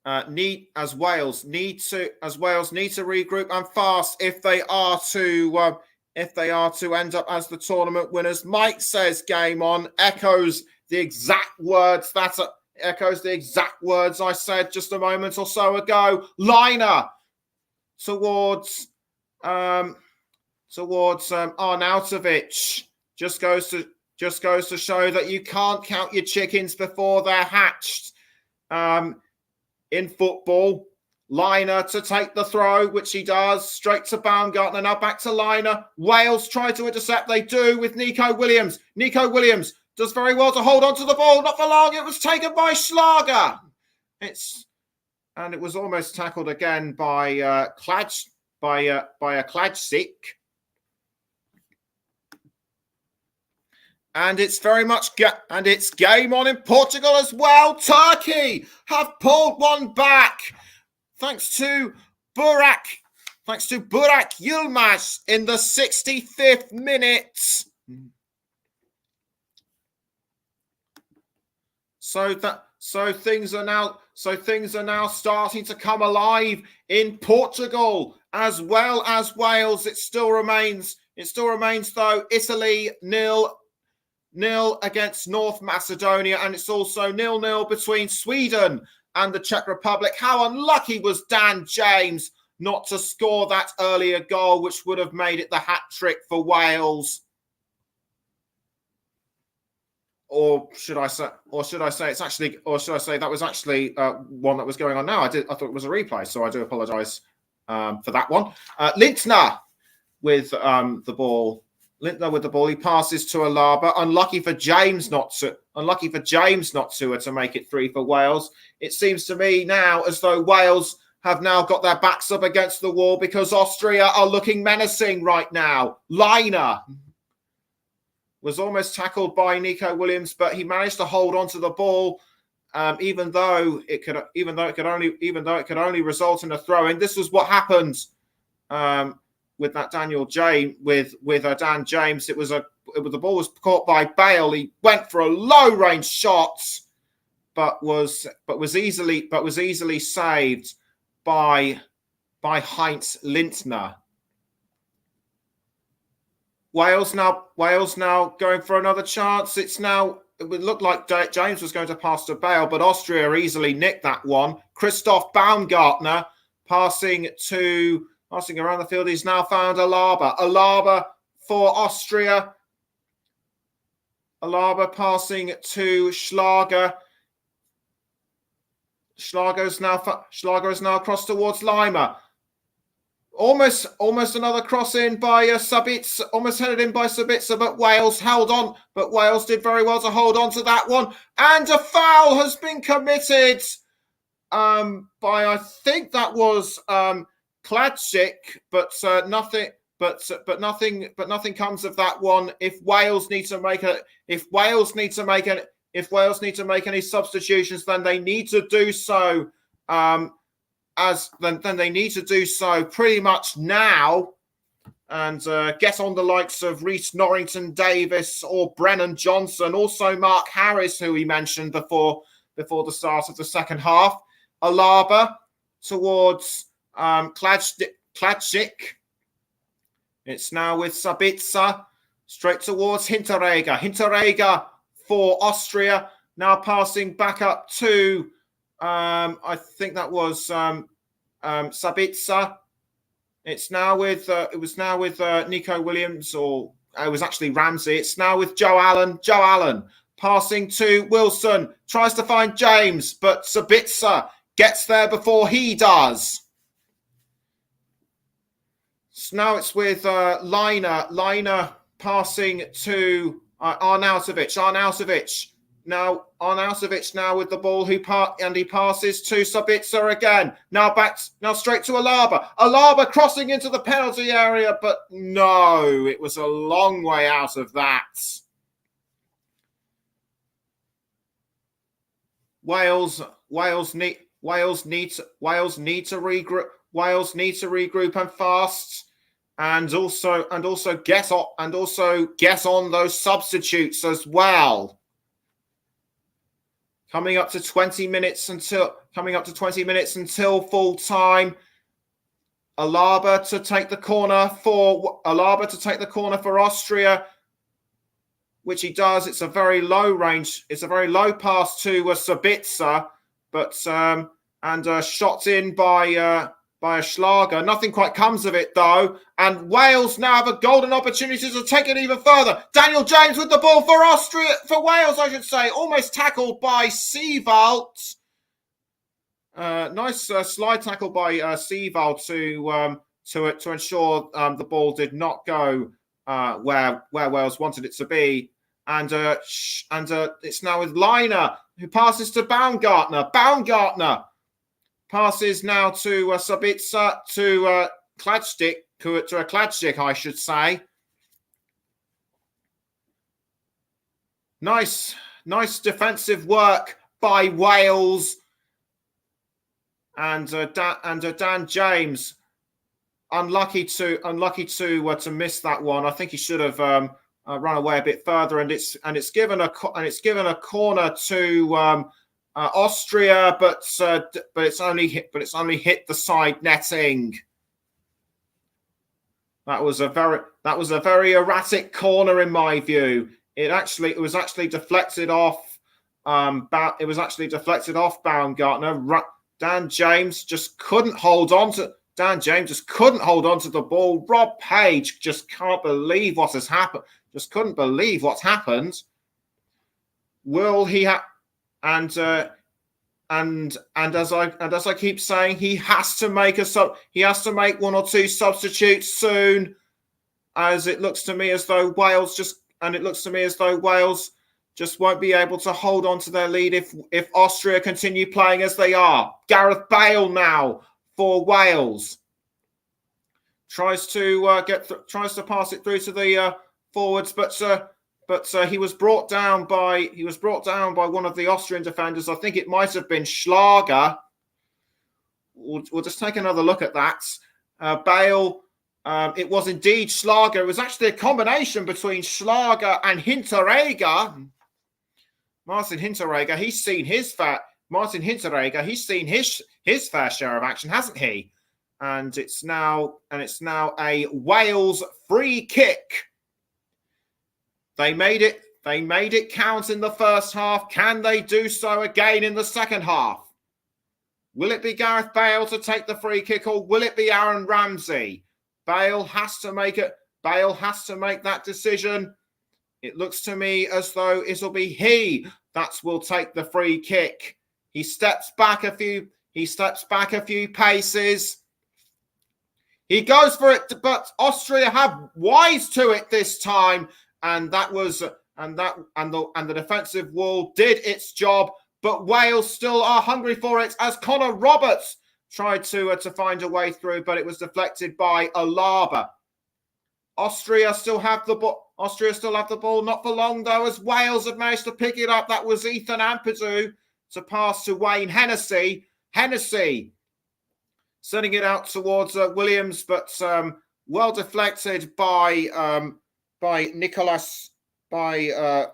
need to regroup and fast if they are to end up as the tournament winners. Mike says game on, echoes the exact words I said just a moment or so ago. Liner towards Arnautovic just goes to show that you can't count your chickens before they're hatched. In football, Liner to take the throw, which he does, straight to Baumgartner. Now back to Liner. Wales try to intercept. They do with Nico Williams. Nico Williams does very well to hold on to the ball. Not for long. It was taken by Schlager. And it was almost tackled again by Kladzik. And it's very much it's game on in Portugal as well. Turkey have pulled one back thanks to Burak Yilmaz in the 65th minute. So things are now starting to come alive in Portugal as well as Wales. It still remains though Italy 0-0 against North Macedonia, and it's also 0-0 between Sweden and the Czech Republic. How unlucky was Dan James not to score that earlier goal, which would have made it the hat trick for Wales. Or should I say that was actually one that was going on now? I thought it was a replay, so I do apologise for that one. Lintner with the ball. He passes to Alaba. Unlucky for James not to make it 3 for Wales. It seems to me now as though Wales have now got their backs up against the wall because Austria are looking menacing right now. Liner was almost tackled by Nico Williams, but he managed to hold on to the ball, even though it could only result in a throw-in. This was what happened with that Dan James. The ball was caught by Bale. He went for a low-range shot, but was easily saved by Heinz Lindner. Wales now going for another chance. It would look like James was going to pass to Bale, but Austria easily nicked that one. Christoph Baumgartner passing around the field. He's now found Alaba. Alaba for Austria. Alaba passing to Schlager. Schlager is now across towards Lima. Almost another cross in by Sabitzer, almost headed in by Sabitzer, but Wales held on. But Wales did very well to hold on to that one. And a foul has been committed by, I think that was Kladzik, but nothing comes of that one. If Wales need to make any substitutions, then they need to do so. Then they need to do so pretty much now, and get on the likes of Rhys Norrington Davis or Brennan Johnson, also Mark Harris, who we mentioned before the start of the second half. Alaba towards Kladzik. It's now with Sabitzer straight towards Hinteregger. Hinteregger for Austria, now passing back up to I think that was Sabitzer. It was now with Nico Williams, or it was actually Ramsey. It's now with Joe Allen. Joe Allen passing to Wilson, tries to find James, but Sabitzer gets there before he does. So now it's with Liner. Liner passing to Arnautovic. Arnautovic now with the ball, he passes to Sabitzer again. Now straight to Alaba. Alaba crossing into the penalty area, but no, it was a long way out of that. Wales need to regroup. Wales need to regroup and fast, and also get on those substitutes as well. Coming up to 20 minutes until full time. Alaba to take the corner for Austria, which he does. It's a very low range. It's a very low pass to Sabitzer, but shot in by a Schlager. Nothing quite comes of it though, and Wales now have a golden opportunity to take it even further. Daniel James with the ball for Wales, I should say, almost tackled by Seevald. Nice slide tackle by Seevald to ensure the ball did not go where Wales wanted it to be, and it's now with Liner, who passes to Baumgartner. Baumgartner passes now to Sabitzer, to Kladzik, I should say. Nice defensive work by Wales, and Dan James unlucky to miss that one. I think he should have run away a bit further, and it's given a corner to Austria, but it's only hit the side netting. That was a very erratic corner in my view. It was actually deflected off. It was actually deflected off Baumgartner. Dan James just couldn't hold on to the ball. Rob Page just can't believe what has happened. Just couldn't believe what's happened. Will he have? And as I keep saying, he has to make one or two substitutes soon, as it looks to me as though Wales just won't be able to hold on to their lead if Austria continue playing as they are. Gareth Bale now for Wales. Tries to pass it through to the forwards, but he was brought down by one of the Austrian defenders. I think it might have been Schlager. We'll just take another look at that. Bale. It was indeed Schlager. It was actually a combination between Schlager and Hinteregger. Martin Hinteregger. He's seen his fair share of action, hasn't he? And it's now a Wales free kick. They made it count in the first half. Can they do so again in the second half? Will it be Gareth Bale to take the free kick, or will it be Aaron Ramsey? Bale has to make it. Bale has to make that decision. It looks to me as though it'll be he that will take the free kick. He steps back a few paces. He goes for it, but Austria have wise to it this time, and the defensive wall did its job. But Wales still are hungry for it as Connor Roberts tried to find a way through, but it was deflected by Alaba. Austria still have the ball. Not for long though, as Wales have managed to pick it up. That was Ethan Ampadu to pass to Wayne Hennessy. Hennessy sending it out towards Williams, but well deflected by Nicholas, by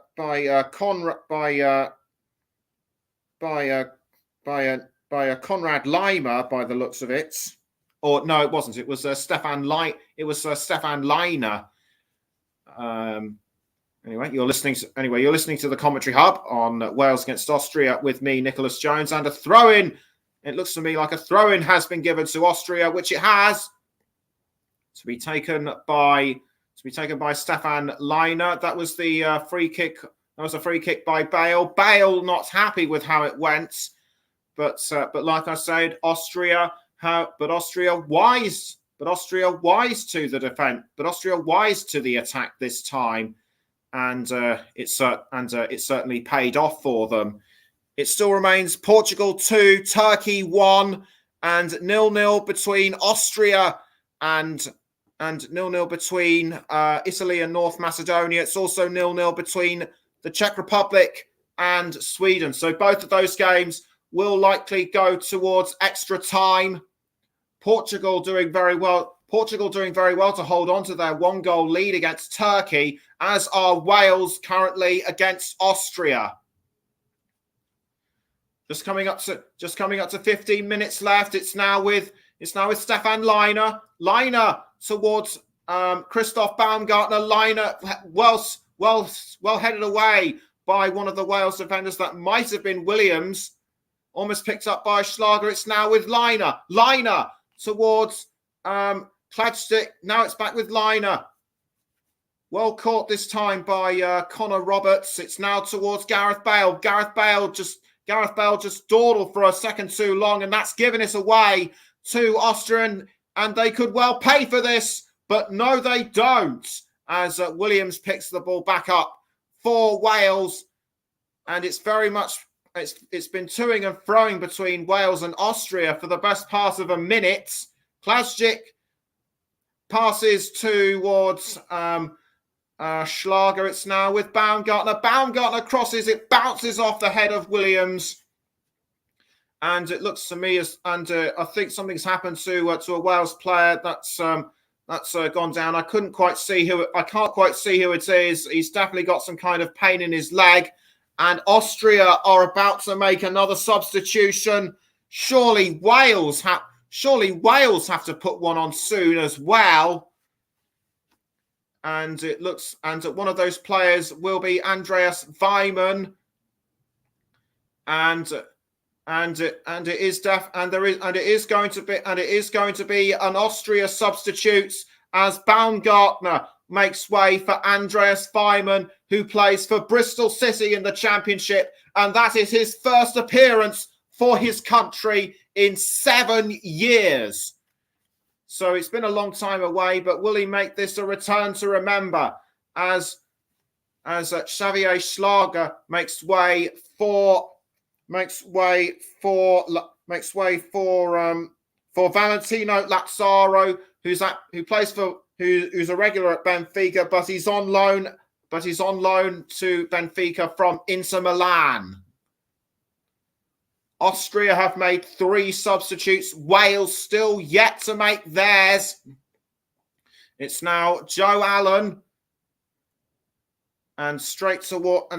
Conrad Leimer, by the looks of it. Or no, it wasn't. It was Stefan Leiner. Anyway, you're listening to the Commentary Hub on Wales against Austria with me, Nicholas Jones, and a throw-in. It looks to me like a throw-in has been given to Austria, which it has, to be taken by Stefan Leiner. That was the free kick. That was a free kick by Bale. Bale not happy with how it went, but like I said, Austria wise to the defense, but Austria wise to the attack this time, and it certainly paid off for them. It still remains Portugal 2, Turkey 1, and 0-0 between Austria and 0-0 between Italy and North Macedonia. It's also 0-0 between the Czech Republic and Sweden. So both of those games will likely go towards extra time. Portugal doing very well to hold on to their 1-goal lead against Turkey, as are Wales currently against Austria. Just coming up to 15 minutes left. It's now with Stefan Leiner. Leiner towards Christoph Baumgartner. Leiner well headed away by one of the Wales defenders. That might have been Williams. Almost picked up by Schlager. It's now with Leiner. Leiner towards Kladstick. Now it's back with Leiner. Well caught this time by Connor Roberts. It's now towards Gareth Bale. Gareth Bale just dawdled for a second too long, and that's given it away to Austria, and they could well pay for this, but no, they don't, as Williams picks the ball back up for Wales, and it's very much it's been toing and froing between Wales and Austria for the best part of a minute. Kladstick passes towards Schlager. It's now with Baumgartner. Baumgartner crosses it, bounces off the head of Williams, and it looks to me as I think something's happened to a Wales player that's gone down. I can't quite see who it is. He's definitely got some kind of pain in his leg, and Austria are about to make another substitution. Surely Wales have to put one on soon as well. And it looks, and one of those players will be Andreas Weimann, and it is going to be an Austria substitute as Baumgartner makes way for Andreas Weimann, who plays for Bristol City in the Championship, and that is his first appearance for his country in 7 years. So it's been a long time away, but will he make this a return to remember as Xavier Schlager makes way for for Valentino Lazzaro, who's a regular at Benfica, but he's on loan to Benfica from Inter Milan. Austria have made 3 substitutes. Wales still yet to make theirs. It's now Joe Allen and straight towards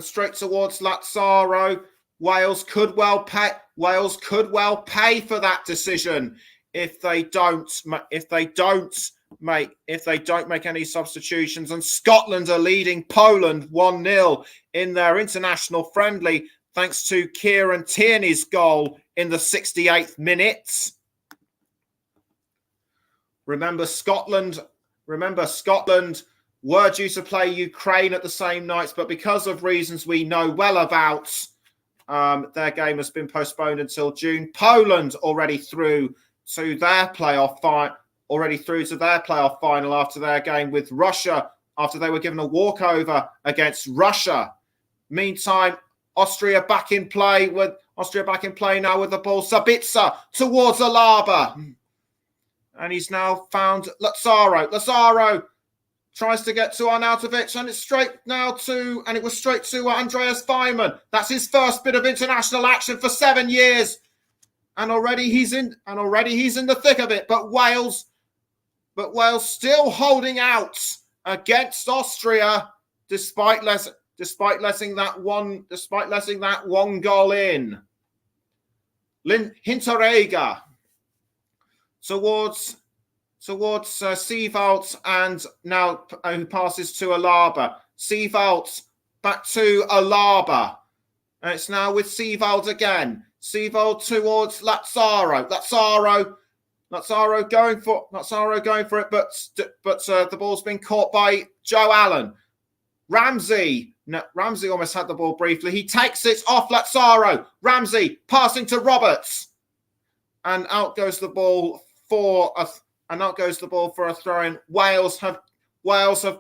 Lazzaro. Wales could well pay for that decision if they don't make any substitutions. And Scotland are leading Poland 1-0 in their international friendly, thanks to Kieran Tierney's goal in the 68th minute. Remember, Scotland were due to play Ukraine at the same night, but because of reasons we know well about, their game has been postponed until June. Poland already through to their playoff final after their game with Russia, after they were given a walkover against Russia. Meantime, Austria back in play now with the ball. Sabitzer towards Alaba. And he's now found Lazzaro. Lazzaro tries to get to Arnautovic, and it's straight to Andreas Weimann. That's his first bit of international action for 7 years. And already he's in the thick of it. But Wales still holding out against Austria despite letting that one goal in. Hinteregger towards Seevaldt, and now who passes to Alaba. Seevaldt back to Alaba. And it's now with Seevaldt again. Seevaldt towards Lazzaro. Lazzaro going for it, but the ball's been caught by Joe Allen. Ramsey almost had the ball briefly. He takes it off Lazzaro. Ramsey passing to Roberts, and out goes the ball for a throw-in. Wales have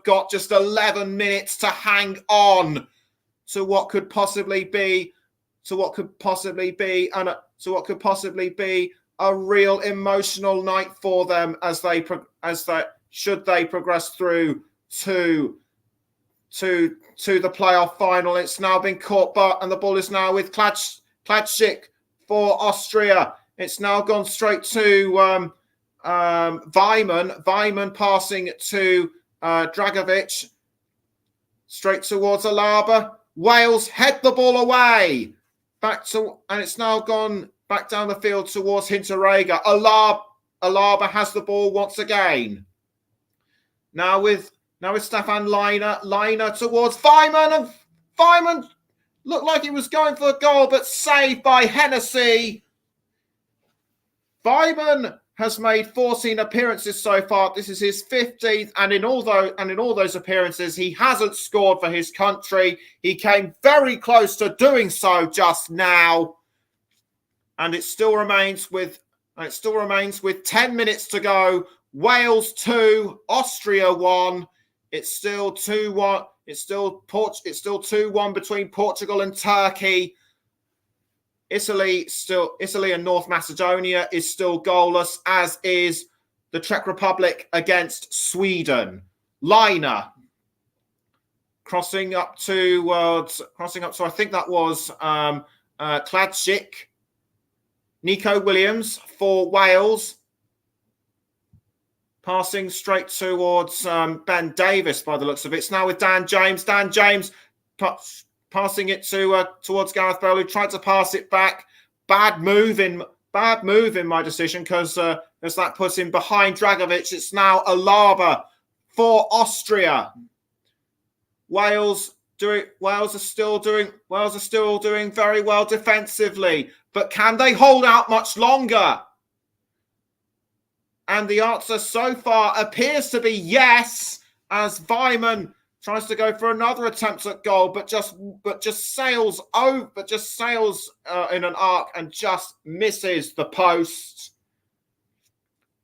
got just 11 minutes to hang on to what could possibly be a real emotional night for them as they should they progress through to the playoff final. It's now been caught, and the ball is now with Kladschik for Austria. It's now gone straight to Weimann. Weimann passing to Dragovic, straight towards Alaba. Wales head the ball away and it's now gone back down the field towards Hinteregger. Alaba has the ball once again. Now with Stefan Leiner towards Weimann, and Weimann looked like he was going for a goal, but saved by Hennessy. Weimann has made 14 appearances so far. This is his 15th, and in all those appearances, he hasn't scored for his country. He came very close to doing so just now, and it still remains with 10 minutes to go. Wales 2, Austria 1. It's still 2-1. It's still 2-1 between Portugal and Turkey. Italy and North Macedonia is still goalless, as is the Czech Republic against Sweden. Leiner crossing up to I think that was Kladschik. Nico Williams for Wales, passing straight towards Ben Davies by the looks of it. It's now with Dan James. Dan James passing it towards Gareth Bale, who tried to pass it back. Bad move in my decision, because that puts him behind Dragovic. It's now Alaba for Austria. Wales are still doing very well defensively, but can they hold out much longer? And the answer so far appears to be yes, as Weimann tries to go for another attempt at goal, but just sails in an arc and just misses the post.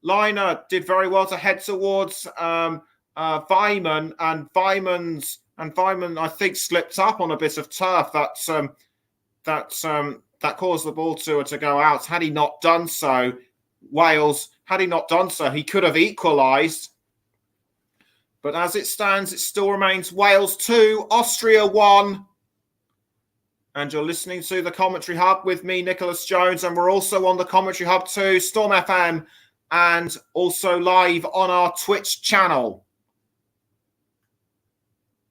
Leiner did very well to head towards Weimann, and Weimann I think slipped up on a bit of turf that caused the ball to go out. Had he not done so, Wales, had he not done so, he could have equalised. But as it stands, it still remains Wales 2, Austria 1. And you're listening to the Commentary Hub with me, Nicholas Jones, and we're also on the Commentary Hub too, Storm FM, and also live on our Twitch channel.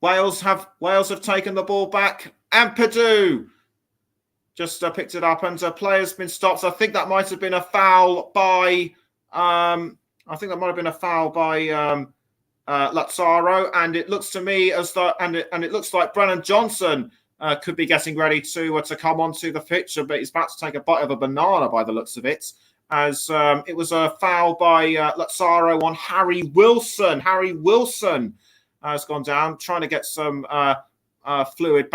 Wales have taken the ball back. Ampadu just picked it up, and player's been stopped. So I think that might have been a foul by Lazzaro, and it looks to me as though, and it looks like Brennan Johnson could be getting ready to come onto the pitch, but he's about to take a bite of a banana by the looks of it, as it was a foul by Lazzaro on Harry Wilson. Harry Wilson has gone down, trying to get some fluid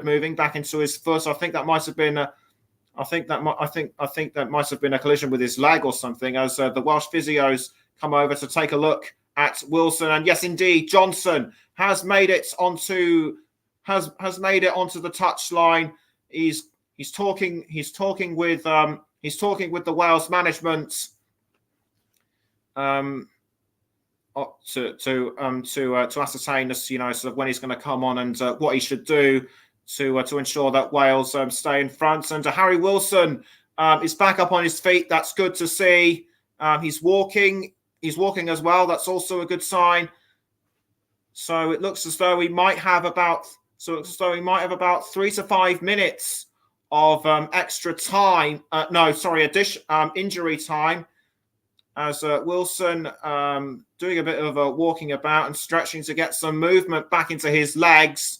moving back into his foot. I think that might have been that might have been a collision with his leg or something, as the Welsh physios come over to take a look at Wilson. And yes, indeed, Johnson has made it onto the touchline. He's talking with the Wales management to ascertain, sort of when he's going to come on and what he should do to ensure that Wales stay in front. And Harry Wilson is back up on his feet. That's good to see. He's walking as well. That's also a good sign. So it looks as though we might have about 3 to 5 minutes of extra time. Injury time, as Wilson doing a bit of walking about and stretching to get some movement back into his legs.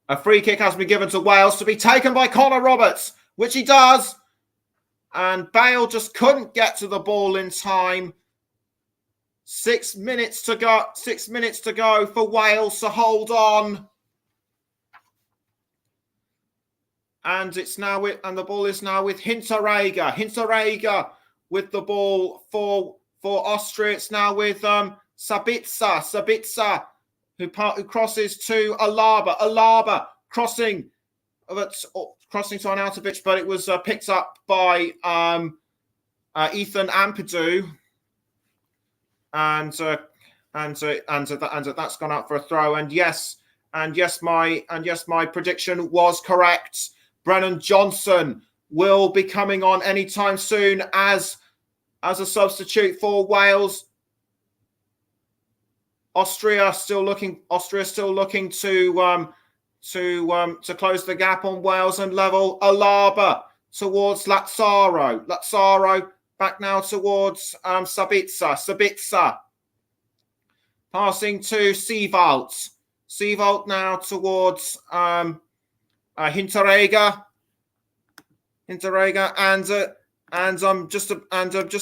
A free kick has been given to Wales to be taken by Connor Roberts, which he does. And Bale just couldn't get to the ball in time. 6 minutes to go. 6 minutes to go for Wales to hold on. And the ball is now with Hinteregger. Hinteregger with the ball for Austria. It's now with Sabitzer. Sabitzer who crosses to Alaba. Alaba crossing to Arnautovic, but it was picked up by Ethan Ampadu, and that's gone out for a throw. And yes, my prediction was correct. Brennan Johnson will be coming on anytime soon as a substitute for Wales. Austria still looking to close the gap on Wales and level. Alaba towards Lazzaro. Lazzaro back now towards Sabitzer. Sabitzer passing to Seevault. Seevault now towards Hinteregger. Hinteregger, and I'm just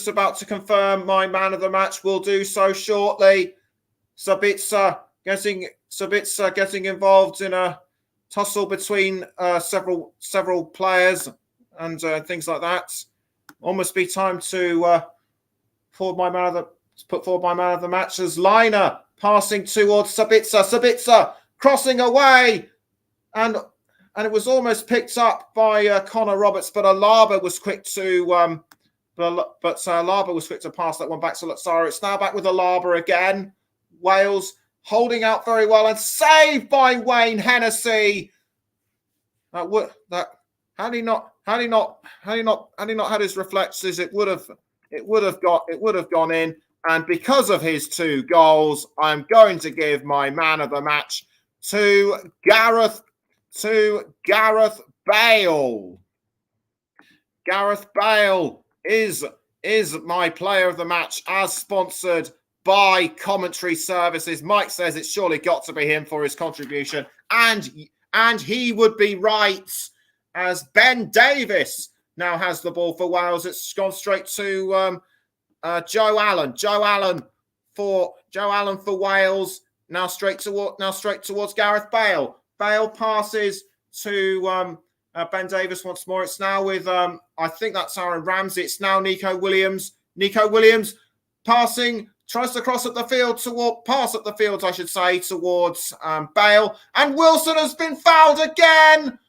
about to confirm my man of the match. Will do so shortly. Sabitzer getting involved in a tussle between several players and things like that. Almost be time to put forward my man of the match as Liner passing towards Sabitzer. Sabitzer crossing away, and it was almost picked up by Connor Roberts, but Alaba was quick to Alaba was quick to pass that one back to Lazzaro. It's now back with Alaba again. Wales holding out very well and saved by Wayne Hennessy. Had he not had his reflexes, it would have gone in. And because of his 2 goals, I'm going to give my man of the match to Gareth Bale. Gareth Bale is my player of the match, as sponsored by Commentary Services. Mike says it's surely got to be him for his contribution, and he would be right, as Ben Davis now has the ball for Wales. It's gone straight to Joe Allen. Joe Allen for Wales. Now straight towards Gareth Bale. Bale passes to Ben Davis once more. It's now with I think that's Aaron Ramsey. It's now Nico Williams. Nico Williams passing. Tries to pass up the field, towards Bale. And Wilson has been fouled again.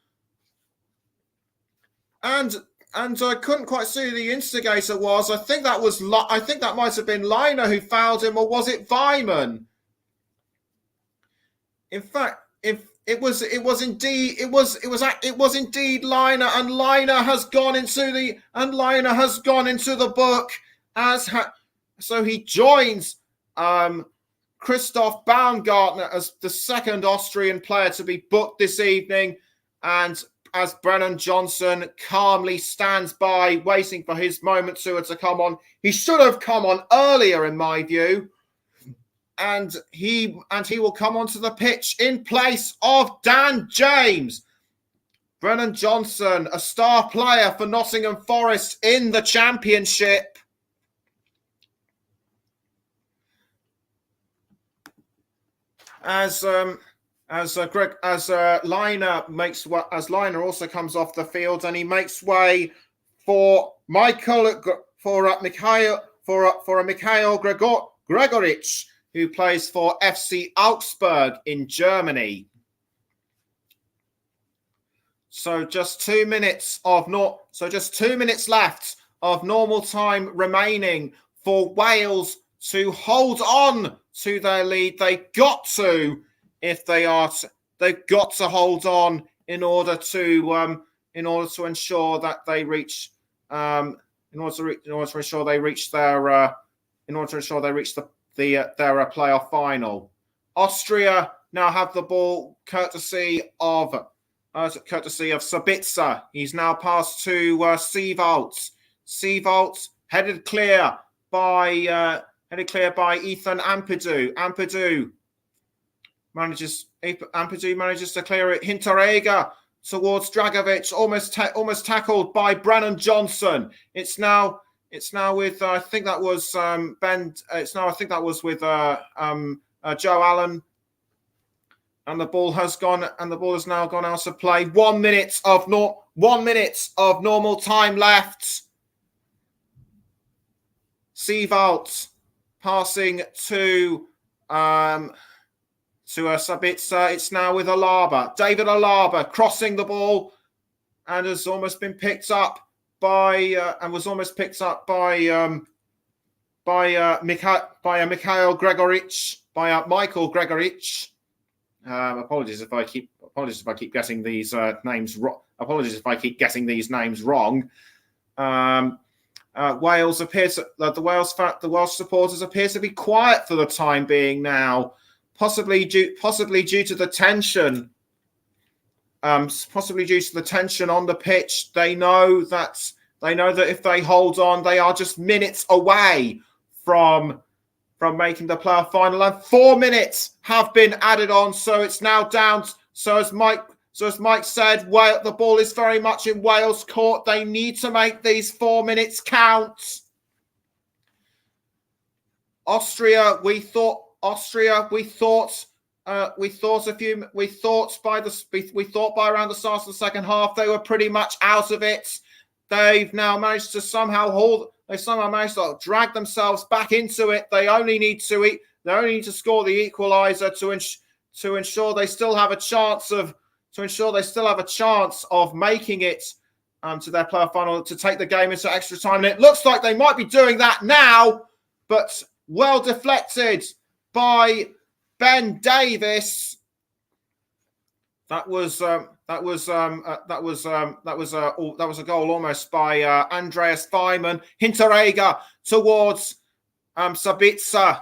And and I couldn't quite see who the instigator was. I think that might have been Liner who fouled him, or was it Weimann? In fact, if it was indeed Liner, and Liner has gone into the book so he joins Christoph Baumgartner as the second Austrian player to be booked this evening, and as Brennan Johnson calmly stands by, waiting for his moment to come on. He should have come on earlier, in my view. And he will come onto the pitch in place of Dan James. Brennan Johnson, a star player for Nottingham Forest in the Championship. As Liner also comes off the field, and he makes way for Mikhail Gregorich, who plays for FC Augsburg in Germany. So just 2 minutes left of normal time remaining for Wales to hold on to their lead. They've got to hold on in order to ensure that they reach their playoff final. Austria now have the ball courtesy of Sabitzer. He's now passed to Seevaldt. Seevaldt headed clear by Ethan Ampadu. Ampadu manages to clear it. Hinteregger towards Dragovic, almost tackled by Brennan Johnson. It's now with I think that was with Joe Allen, and the ball has now gone out of play. 1 minute of normal time left. Seevaldt passing to Sabitzer. It's now with Alaba. David Alaba crossing the ball, and has almost been picked up by Mikhail Gregorich, Michael Gregorich. Apologies if I keep getting these names wrong. Apologies if I keep getting these names wrong. Wales the Welsh supporters appear to be quiet for the time being now, possibly due to the tension. Possibly due to the tension on the pitch. They know that if they hold on, they are just minutes away from making the playoff final, and 4 minutes have been added on. So it's now down. So as Mike said, the ball is very much in Wales' court. They need to make these 4 minutes count. Austria, we thought by around the start of the second half they were pretty much out of it. They've now managed to somehow drag themselves back into it. They only need to score the equaliser to ensure they still have a chance of making it to their playoff final, to take the game into extra time. And it looks like they might be doing that now, but well deflected by Ben Davis. That was a goal almost by Andreas Weimann. Hinteregger towards Sabitzer.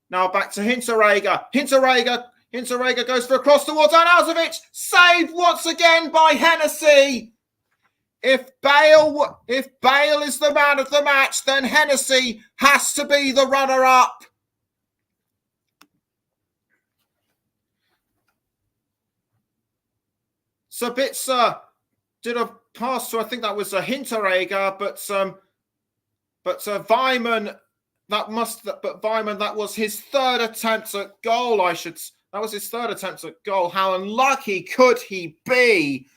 Now back to Hinteregger. Hinteregger goes for a cross towards Arnautovic. Saved once again by Hennessy. If Bale is the man of the match, then Hennessy has to be the runner-up. Sabitzer did a pass to, I think that was a Hinteregger, but Weimann, that was his third attempt at goal. That was his third attempt at goal. How unlucky could he be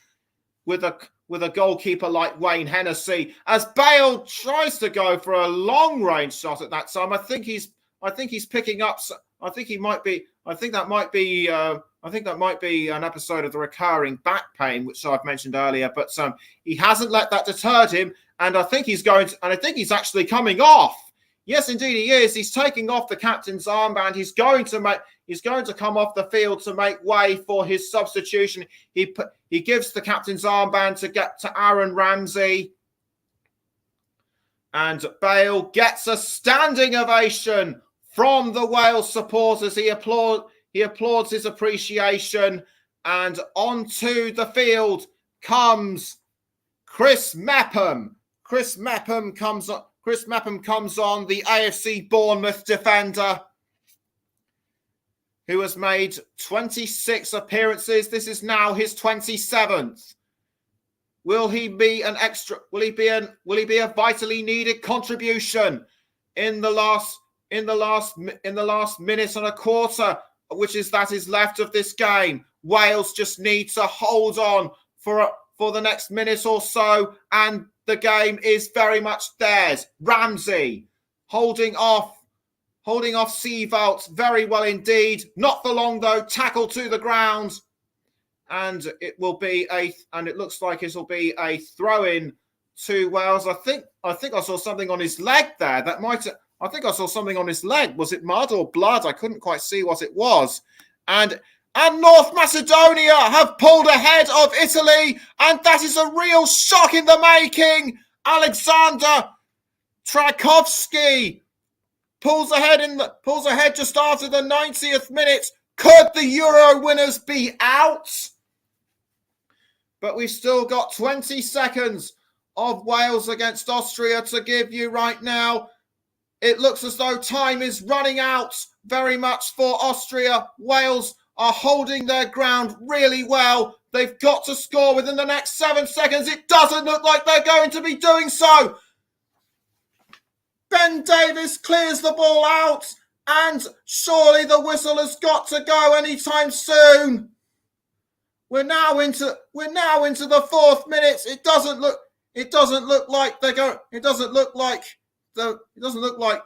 with a goalkeeper like Wayne Hennessy, as Bale tries to go for a long range shot at that time. I think he's picking up. I think that might be I think that might be an episode of the recurring back pain, which I've mentioned earlier. But he hasn't let that deter him, and I think he's actually coming off. Yes, indeed, he is. He's taking off the captain's armband. He's going to come off the field to make way for his substitution. He gives the captain's armband to get to Aaron Ramsey, and Bale gets a standing ovation from the Wales supporters. He applauds his appreciation, and onto the field comes Chris Mepham. Chris Mepham comes on, the AFC Bournemouth defender, who has made 26 appearances. This is now his 27th. Will he be a vitally needed contribution in the last minute and a quarter, which is left of this game? Wales just need to hold on for the next minute or so, and the game is very much theirs. Ramsey holding off Seavalds very well indeed. Not for long though. Tackle to the ground, and it looks like it'll be a throw-in to Wales. I think I saw something on his leg there. I think I saw something on his leg. Was it mud or blood? I couldn't quite see what it was. And North Macedonia have pulled ahead of Italy, and that is a real shock in the making. Alexander Trakowski pulls ahead just after the 90th minute. Could the Euro winners be out? But we've still got 20 seconds of Wales against Austria to give you right now. It looks as though time is running out very much for Austria. Wales are holding their ground really well. They've got to score within the next 7 seconds. It doesn't look like they're going to be doing so. Ben Davies clears the ball out, and surely the whistle has got to go anytime soon. We're now into the 4th minute. It doesn't look like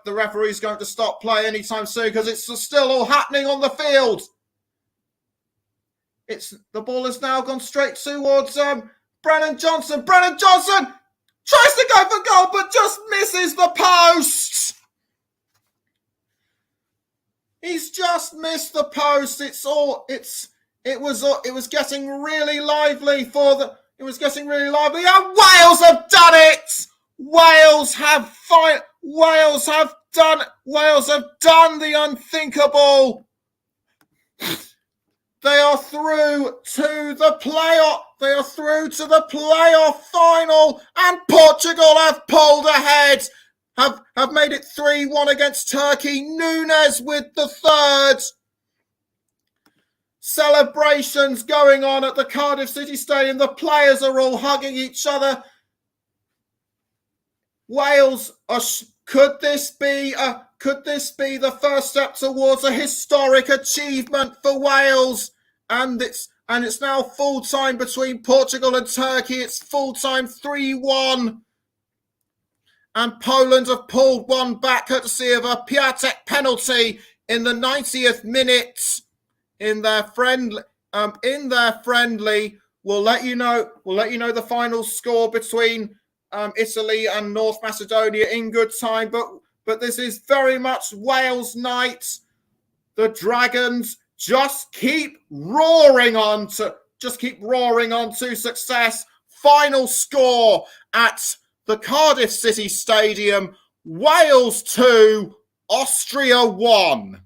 the referee's going to stop play anytime soon, because it's still all happening on the field. The ball has now gone straight towards Brennan Johnson. Brennan Johnson tries to go for goal, but just misses the post. He's just missed the post. It was getting really lively and Wales have done it. Wales have done the unthinkable. They are through to the playoff. They are through to the playoff final, and Portugal have pulled ahead. Have made it 3-1 against Turkey. Nunes with the 3rd. Celebrations going on at the Cardiff City Stadium. The players are all hugging each other. Wales could this be the first step towards a historic achievement for Wales? And it's now full time between Portugal and Turkey. It's full time 3-1. And Poland have pulled one back courtesy of a Piatek penalty in the 90th minute. In their friendly, we'll let you know the final score between Italy and North Macedonia in good time. But this is very much Wales night. The Dragons just keep roaring on to success. Final score at the Cardiff City Stadium: Wales 2, Austria 1.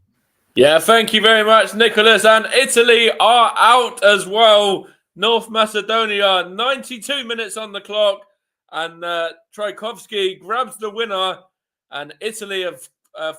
Yeah, thank you very much, Nicholas. And Italy are out as well. North Macedonia, 92 minutes on the clock, and Tchaikovsky grabs the winner. And Italy have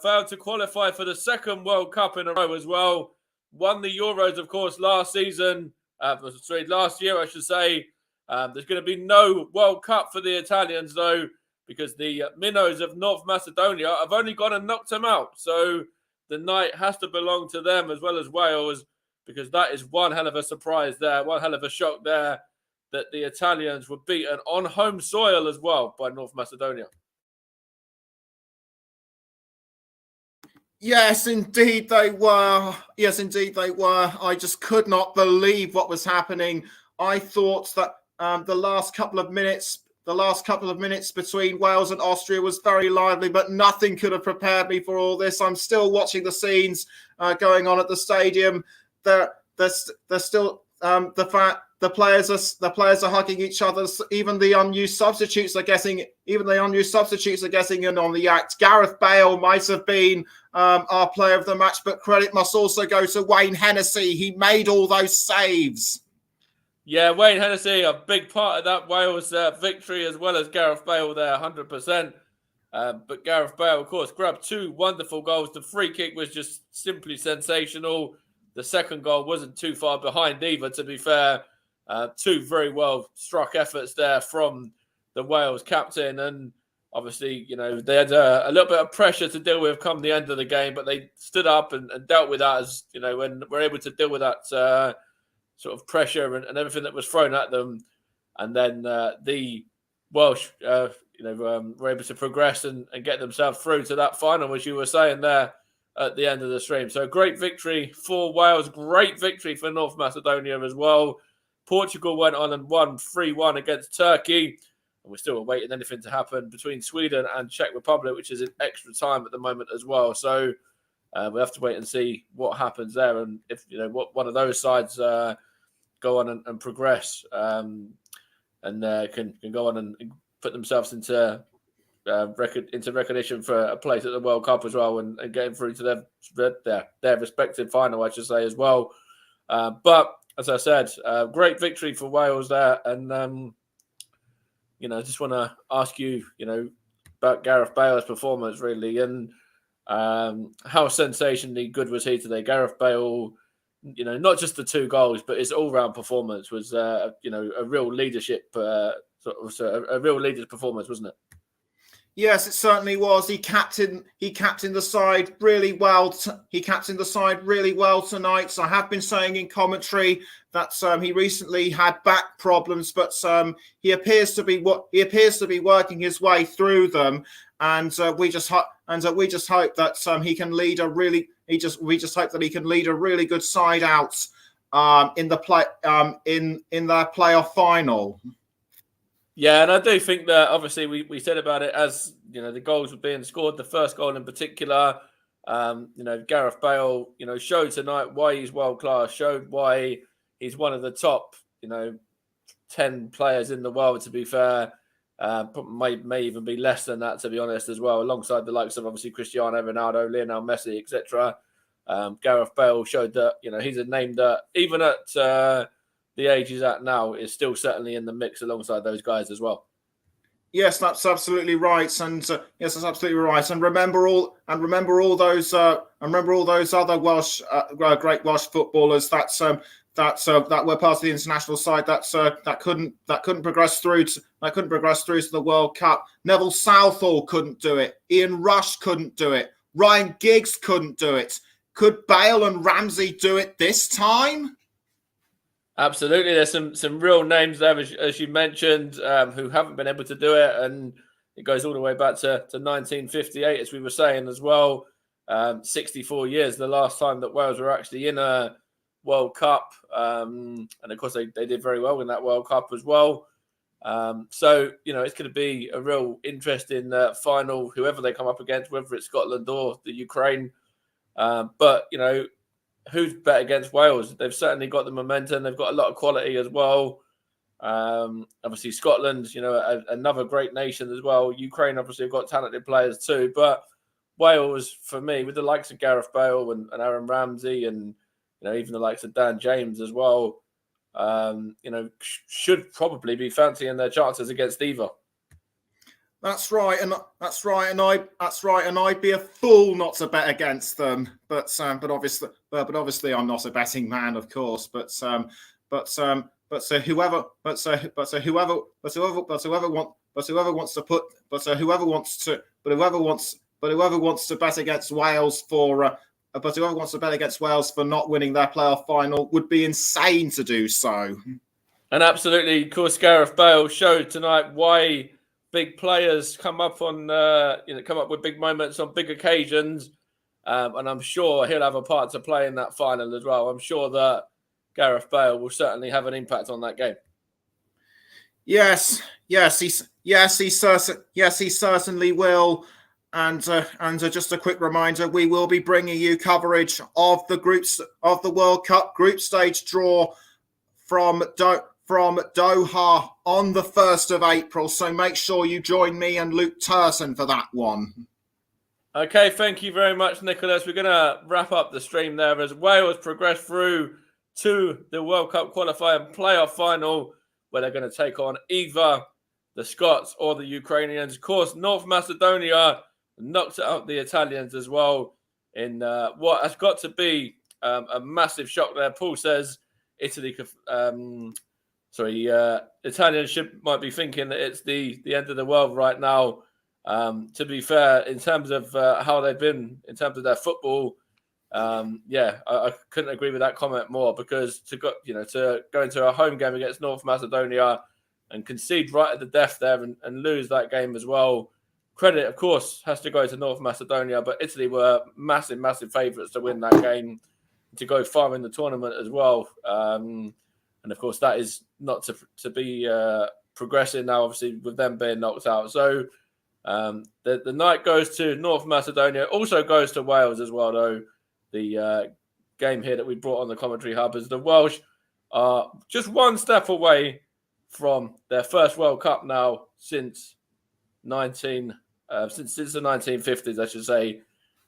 failed to qualify for the 2nd World Cup in a row as well. Won the Euros, of course, last year, I should say. There's going to be no World Cup for the Italians, though, because the minnows of North Macedonia have only gone and knocked them out. So the night has to belong to them as well as Wales, because that is one hell of a surprise there, one hell of a shock there, that the Italians were beaten on home soil as well by North Macedonia. Yes, indeed they were. Yes, indeed they were. I just could not believe what was happening. I thought that the last couple of minutes between Wales and Austria was very lively, but nothing could have prepared me for all this. I'm still watching the scenes going on at the stadium. They're still the players are hugging each other. Even the unused substitutes are getting in on the act. Gareth Bale might have been our player of the match, but credit must also go to Wayne Hennessy. He made all those saves. Yeah, Wayne Hennessy, a big part of that Wales victory, as well as Gareth Bale there, 100%. But Gareth Bale, of course, grabbed 2 wonderful goals. The free kick was just simply sensational. The second goal wasn't too far behind either, to be fair. 2 very well struck efforts there from the Wales captain. And obviously, they had a little bit of pressure to deal with come the end of the game, but they stood up and dealt with that as, when we're able to deal with that sort of pressure and everything that was thrown at them. And then the Welsh, were able to progress and get themselves through to that final, as you were saying there at the end of the stream. So great victory for Wales, great victory for North Macedonia as well. Portugal went on and won 3-1 against Turkey. And we're still awaiting anything to happen between Sweden and Czech Republic, which is in extra time at the moment as well. So we have to wait and see what happens there, and if what one of those sides go on and progress and can go on and put themselves into recognition for a place at the World Cup as well, and getting through to their respective final, I should say, as well. But as I said, great victory for Wales there, and I just want to ask you, about Gareth Bale's performance, really, and how sensationally good was he today? Gareth Bale, not just the 2 goals, but his all-round performance was, a real leadership, a real leader's performance, wasn't it? Yes, it certainly was. He captained the side really well. He captained the side really well tonight. So I have been saying in commentary that he recently had back problems, but he appears to be working his way through them. And we just hope that he can lead a really. We just hope that he can lead a really good side out in their playoff final. Yeah, and I do think that obviously we said about it as the goals were being scored. The first goal in particular, Gareth Bale, showed tonight why he's world class. Showed why he's one of the top, 10 players in the world. To be fair, may even be less than that, to be honest, as well. Alongside the likes of obviously Cristiano Ronaldo, Lionel Messi, etc. Gareth Bale showed that he's a name that even at the age he's at now is still certainly in the mix alongside those guys as well. Yes, that's absolutely right, and yes, that's absolutely right. And remember all those other Welsh great Welsh footballers that were part of the international side that couldn't progress through to the World Cup. Neville Southall couldn't do it. Ian Rush couldn't do it. Ryan Giggs couldn't do it. Could Bale and Ramsey do it this time? Absolutely, there's some real names there, as you mentioned, who haven't been able to do it, and it goes all the way back to 1958, as we were saying as well. 64 years, the last time that Wales were actually in a World Cup, and of course they did very well in that World Cup as well. So it's going to be a real interesting final, whoever they come up against, whether it's Scotland or the Ukraine. But who's bet against Wales? They've certainly got the momentum. They've got a lot of quality as well. Obviously, Scotland, another great nation as well. Ukraine, obviously, have got talented players too. But Wales, for me, with the likes of Gareth Bale and Aaron Ramsey and, even the likes of Dan James as well, should probably be fancying their chances against either. That's right, and I'd be a fool not to bet against them. But obviously, I'm not a betting man, of course. But whoever wants to bet against Wales for not winning their playoff final would be insane to do so. And absolutely, of course, Gareth Bale showed tonight why big players come up with big moments on big occasions. And I'm sure he'll have a part to play in that final as well. I'm sure that Gareth Bale will certainly have an impact on that game. Yes, he certainly will. And just a quick reminder, we will be bringing you coverage of the groups of the World Cup group stage draw from Doha on the 1st of April. So make sure you join me and Luke Turson for that one. Okay, thank you very much, Nicholas. We're going to wrap up the stream there as Wales progress through to the World Cup qualifying playoff final, where they're going to take on either the Scots or the Ukrainians. Of course, North Macedonia knocked out the Italians as well in what has got to be a massive shock there. Paul says Italians might be thinking that it's the end of the world right now. To be fair, in terms of how they've been, in terms of their football, I couldn't agree with that comment more, because to go into a home game against North Macedonia and concede right at the death there and lose that game as well. Credit, of course, has to go to North Macedonia, but Italy were massive favourites to win that game, to go far in the tournament as well. And of course, that is not to be progressing now, obviously, with them being knocked out. So the night goes to North Macedonia, also goes to Wales as well, though. The game here that we brought on the commentary hub is the Welsh are just one step away from their first World Cup now since the 1950s, I should say.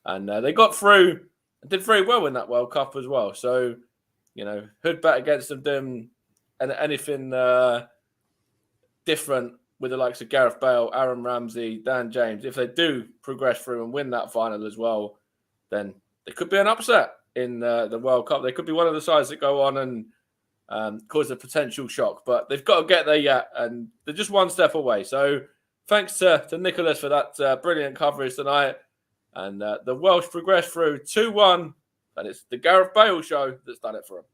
And they got through and did very well in that World Cup as well. So, who'd bet against them doing anything different with the likes of Gareth Bale, Aaron Ramsey, Dan James? If they do progress through and win that final as well, then there could be an upset in the World Cup. They could be one of the sides that go on and cause a potential shock. But they've got to get there yet, and they're just one step away. So thanks to Nicholas for that brilliant coverage tonight. And the Welsh progress through 2-1, and it's the Gareth Bale show that's done it for them.